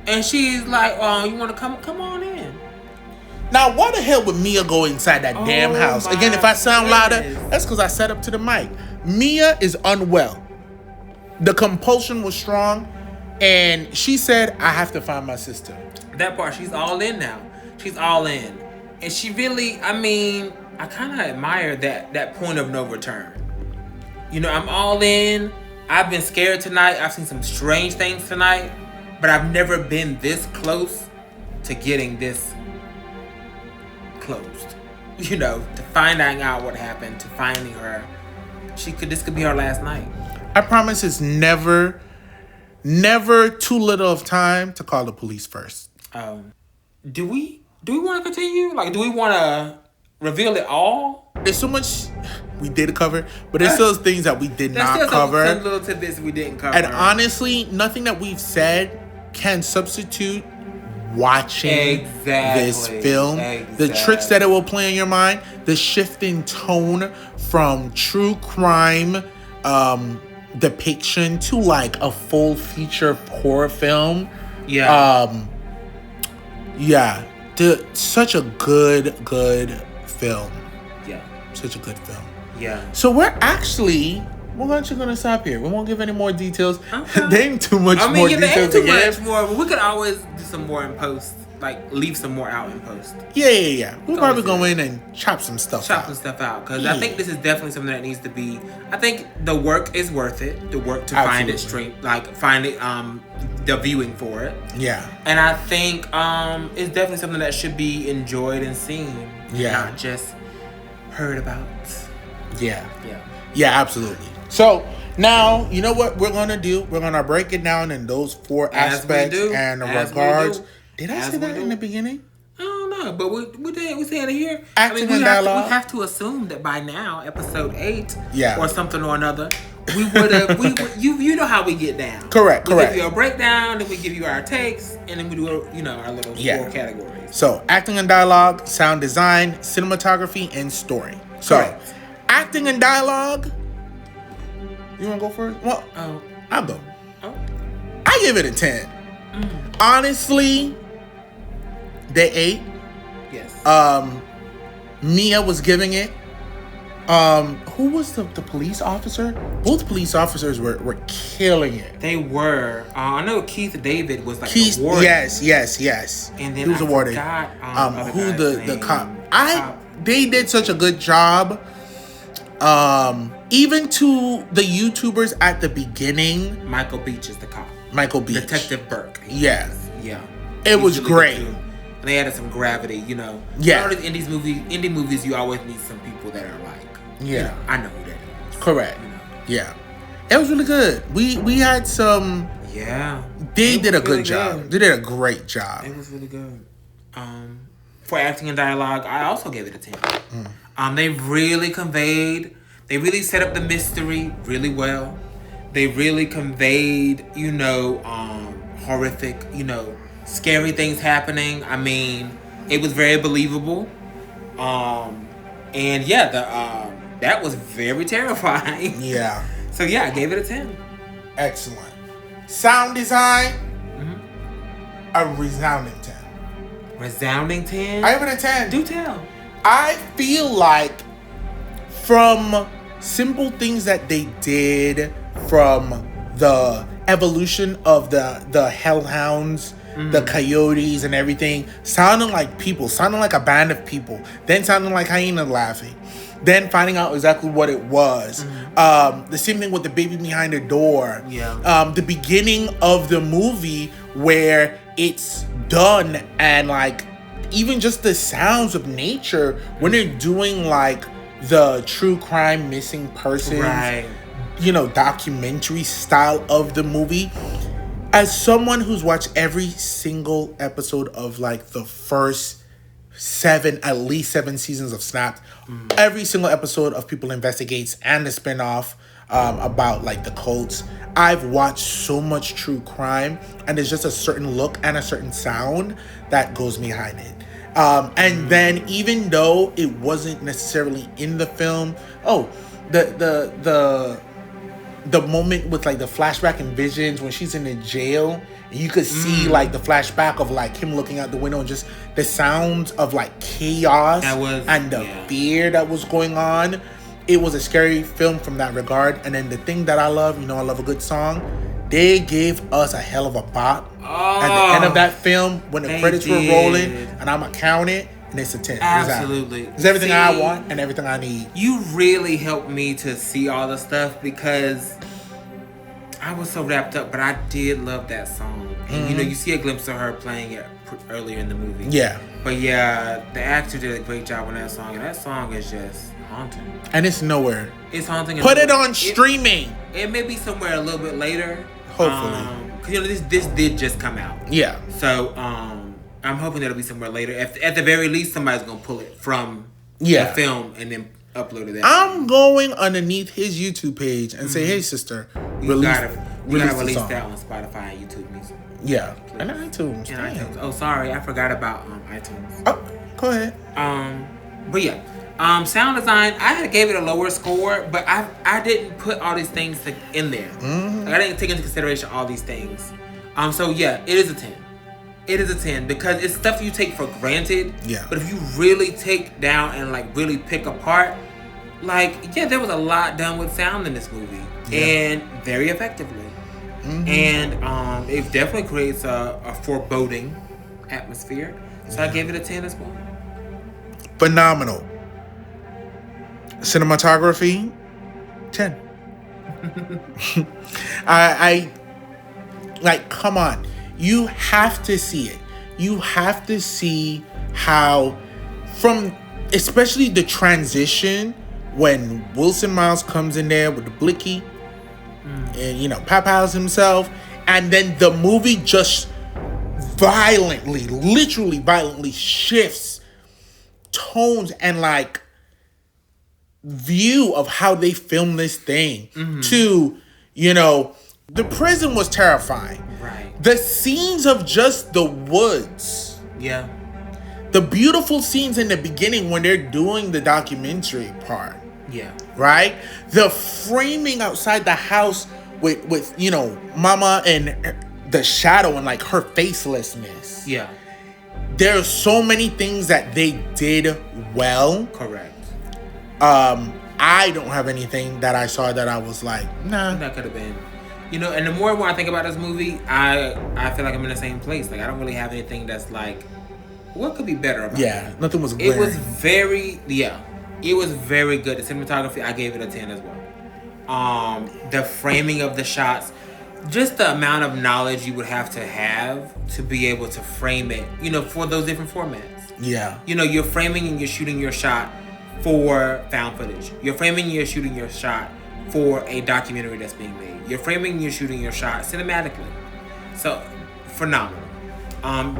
And she's like, "Oh, you want to come on in?" Now, why the hell would Mia go inside that damn house? Again, if I sound louder, that's because I set up to the mic. Mia is unwell. The compulsion was strong. And she said, "I have to find my sister." That part, she's all in now. She's all in. And she really, I kind of admire that point of no return. You know, I'm all in. I've been scared tonight. I've seen some strange things tonight. But I've never been this close to getting this closed. You know, to finding out what happened, to finding her. This could be her last night. I promise it's never too little of time to call the police first. Do we want to continue? Like, do we want to reveal it all? There's so much we did cover, but there's still things that we did not cover. Some little tidbits we didn't cover. And honestly, nothing that we've said can substitute watching this film. The tricks that it will play in your mind, the shift in tone from true crime depiction to like a full feature horror film. Such a good film. Such a good film. So we're actually gonna stop here. We won't give any more details. Okay. There ain't too much more details to give. But we could always do some more in post. Like, leave some more out in post. Yeah. We'll probably go in and chop some stuff out. Because I think this is definitely something that needs to be... I think the work is worth it. The work to find it the viewing for it. Yeah. And I think it's definitely something that should be enjoyed and seen. Yeah. Not just heard about. Yeah, absolutely. So now, you know what we're gonna do? We're gonna break it down in those four aspects and regards. Did I say that in the beginning? I don't know, but we said it here. Acting and dialogue. We have to assume that by now, episode 8, yeah, or something or another, we would have. You know how we get down. Correct. We give you a breakdown, then we give you our takes, and then we do our little 4 categories. So acting and dialogue, sound design, cinematography, and story. So acting and dialogue. You want to go first? Well, I'll go. I give it a 10. Honestly, they 8. Yes. Mia was giving it. Who was the police officer? Both police officers were killing it. They were. I know Keith David was like Keith. awarded. Yes. And then he was awarded. Who the cop? They did such a good job. Even to the YouTubers at the beginning. Michael Beach is the cop. Michael Beach. Detective Burke. Yeah. It was really great. good too. And they added some gravity, you know. Yeah. All these indie movies, you always need some people that are like, Yeah. you know, I know who that is. Correct. You know? Yeah. It was really good. We had some. Yeah. They did a good really job. good. They did a great job. It was really good. For acting and dialogue, I also gave it a 10. They really set up the mystery really well. They really conveyed, you know, horrific, you know, scary things happening. I mean, it was very believable. And yeah, that was very terrifying. Yeah. So yeah, I gave it a 10. Excellent. Sound design, a resounding 10. Resounding 10? I give it a 10. Do tell. I feel like from simple things that they did, from the evolution of the hellhounds, the coyotes and everything, sounding like people, sounding like a band of people, then sounding like hyena laughing, then finding out exactly what it was. The same thing with the baby behind the door. Yeah. The beginning of the movie where it's done, and like even just the sounds of nature when they're doing like the true crime missing persons, Right. you know, documentary style of the movie. As someone who's watched every single episode of like the first at least seven seasons of Snapped, every single episode of People Investigates and the spinoff about like the cults, I've watched so much true crime, and there's just a certain look and a certain sound that goes behind it. And then even though it wasn't necessarily in the film, the moment with like the flashback and visions when she's in the jail, and you could see like the flashback of like him looking out the window and just the sounds of like chaos and the fear that was going on. It was a scary film from that regard. And then the thing that I love, you know, I love a good song. They gave us a hell of a bop at the end of that film when the credits were rolling, and I'm gonna count it, and it's a 10. Absolutely. It's everything I want and everything I need. You really helped me to see all the stuff because I was so wrapped up, but I did love that song. And you know, you see a glimpse of her playing it earlier in the movie. Yeah. But yeah, the actor did a great job on that song, and that song is just haunting. And it's nowhere. It's haunting. Put it on streaming. It may be somewhere a little bit later. Hopefully. Because you know, this did just come out. Yeah. So I'm hoping that'll be somewhere later. At the very least, somebody's gonna pull it from the film and then upload it. I'm going underneath his YouTube page and say, "Hey, sister, you gotta release that on Spotify and YouTube Music." Yeah, and iTunes. And iTunes. Oh, sorry, I forgot about iTunes. Oh, go ahead. But yeah. Sound design, I gave it a lower score, but I didn't put all these things in there. Like, I didn't take into consideration all these things. So yeah, it is a 10. It is a 10 because it's stuff you take for granted. Yeah. But if you really take down and like really pick apart, like there was a lot done with sound in this movie, and very effectively. And it definitely creates a foreboding atmosphere. So I gave it a 10 as well. Phenomenal. Cinematography, 10. I like, come on. You have to see it. You have to see how, from especially the transition when Wilson Miles comes in there with the blicky and, you know, Papa's himself, and then the movie just literally violently shifts tones and like view of how they filmed this thing to, you know, the prison was terrifying. Right. The scenes of just the woods. Yeah. The beautiful scenes in the beginning when they're doing the documentary part. Yeah. Right? The framing outside the house with you know, Mama and the shadow and like her facelessness. Yeah. There are so many things that they did well. Correct. I don't have anything that I saw that I was like, nah. That could have been. You know, and the more and more I think about this movie, I feel like I'm in the same place. Like, I don't really have anything that's like, what could be better about it? Nothing was glaring. It was it was very good. The cinematography, I gave it a 10 as well. The framing of the shots, just the amount of knowledge you would have to be able to frame it, for those different formats. Yeah. You're framing and you're shooting your shot for found footage. You're framing and you're shooting your shot for a documentary that's being made. You're framing and you're shooting your shot cinematically. So, phenomenal.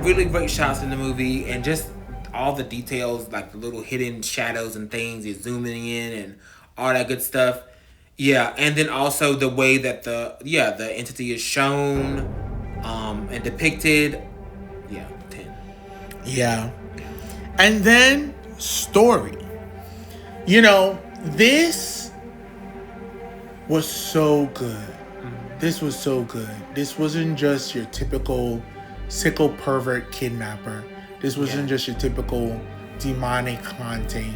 Really great shots in the movie, and just all the details, like the little hidden shadows and things, you're zooming in and all that good stuff. Yeah, and then also the way that the entity is shown and depicted. Yeah, 10. Yeah. And then story. This was so good. This was so good. This wasn't just your typical sickle pervert kidnapper. This wasn't just your typical demonic haunting.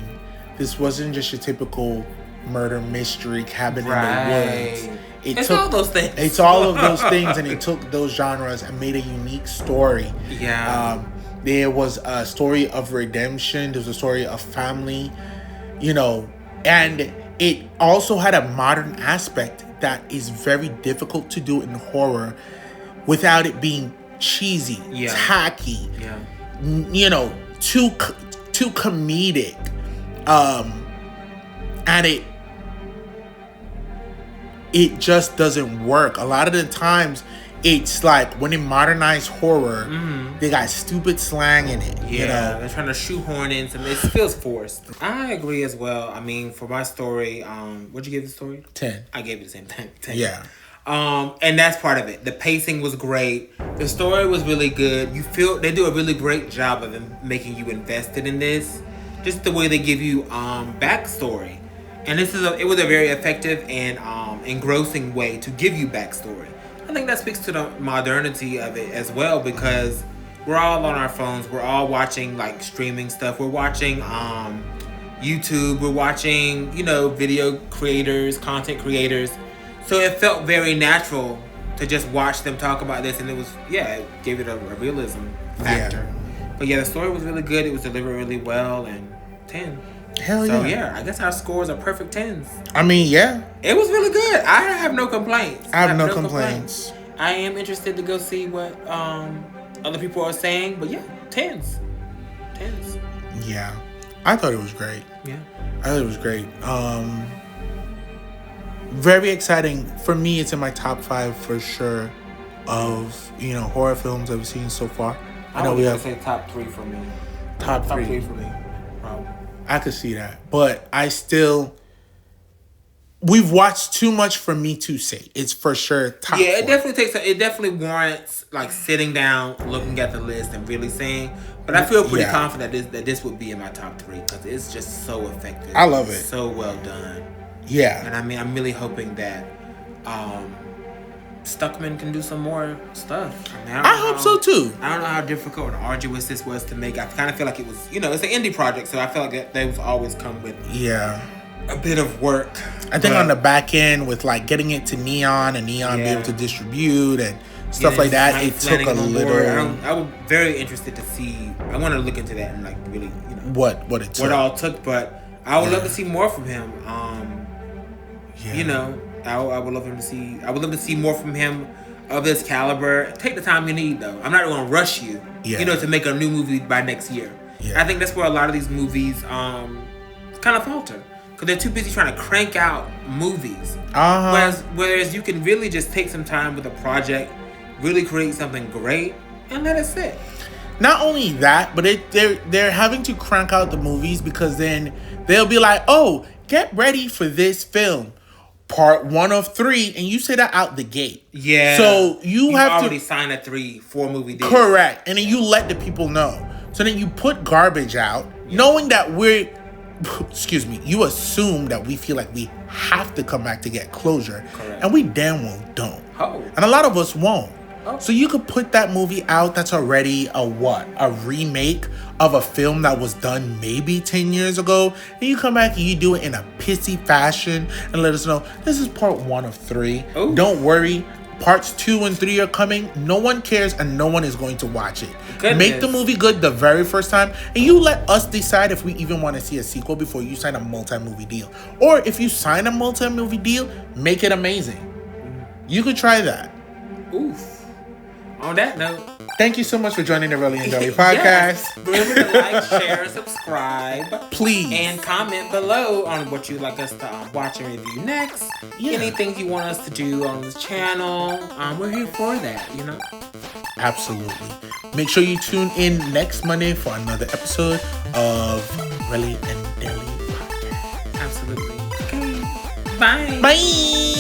This wasn't just your typical murder mystery cabin in the woods. It's all those things. It's all of those things, and it took those genres and made a unique story. Yeah. There was a story of redemption. There was a story of family, and it also had a modern aspect that is very difficult to do in horror without it being cheesy, tacky, too comedic, and it just doesn't work. A lot of the times, it's like when they modernize horror, they got stupid slang in it. Yeah, they're trying to shoehorn in some. It feels forced. I agree as well. I mean, for my story, what'd you give the story? 10. I gave it the same thing. 10. Yeah. And that's part of it. The pacing was great. The story was really good. They do a really great job of making you invested in this. Just the way they give you backstory, and it was a very effective and engrossing way to give you backstory. I think that speaks to the modernity of it as well, because we're all on our phones. We're all watching like streaming stuff. We're watching YouTube. We're watching video creators, content creators. So it felt very natural to just watch them talk about this, and it gave it a realism factor. Yeah. But the story was really good. It was delivered really well, and 10. Hell yeah. So I guess our scores are perfect 10s. I mean, yeah. It was really good. I have no complaints. I have no complaints. I am interested to go see what other people are saying, but 10s. 10s. Yeah. I thought it was great. Yeah. I thought it was great. Very exciting. For me, it's in my top 5 for sure of, horror films I've seen so far. I know we have to say top 3 for me. Top 3. Top 3 for me. Probably. I could see that. But we've watched too much for me to say. It's for sure top 4. It definitely warrants like sitting down, looking at the list and really saying. But I feel pretty confident that this would be in my top 3 because it's just so effective. I love it. So well done. Yeah. And I mean, I'm really hoping that Stuckman can do some more stuff. I hope so too. I don't know how difficult and arduous this was to make. I kind of feel like it was, it's an indie project, so I feel like they was always come with a bit of work. I think on the back end with like getting it to Neon and Neon be able to distribute and stuff like that, it took a little. I was very interested to see. I want to look into that and like really, what it took. What all took, but I would love to see more from him. I would love him to see. I would love to see more from him of this caliber. Take the time you need, though. I'm not going to rush you. To make a new movie by next year. Yeah. I think that's where a lot of these movies kind of falter because they're too busy trying to crank out movies. Whereas you can really just take some time with a project, really create something great, and let it sit. Not only that, but they're having to crank out the movies because then they'll be like, oh, get ready for this film. Part 1 of 3, and you say that out the gate. Yeah. So you have already signed a 3-4 movie deal. Correct. And then you let the people know. So then you put garbage out, knowing that you assume that we feel like we have to come back to get closure. Correct. And we damn well don't. Oh. And a lot of us won't. Oh. So you could put that movie out that's already a remake of a film that was done maybe 10 years ago, and you come back and you do it in a pissy fashion and let us know this is part 1 of 3. Ooh. Don't worry, parts 2 and 3 are coming. No one cares and no one is going to watch it. Goodness. Make the movie good the very first time, and you let us decide if we even want to see a sequel before you sign a multi-movie deal. Or if you sign a multi-movie deal, make it amazing. You could try that. Oof. On that note, thank you so much for joining the Relly and Deli podcast. Yes. Remember to like, share, subscribe. Please. And comment below on what you'd like us to watch and review next. Yeah. Anything you want us to do on this channel. We're here for that, you know? Absolutely. Make sure you tune in next Monday for another episode of Relly and Deli podcast. Absolutely. Okay. Bye. Bye.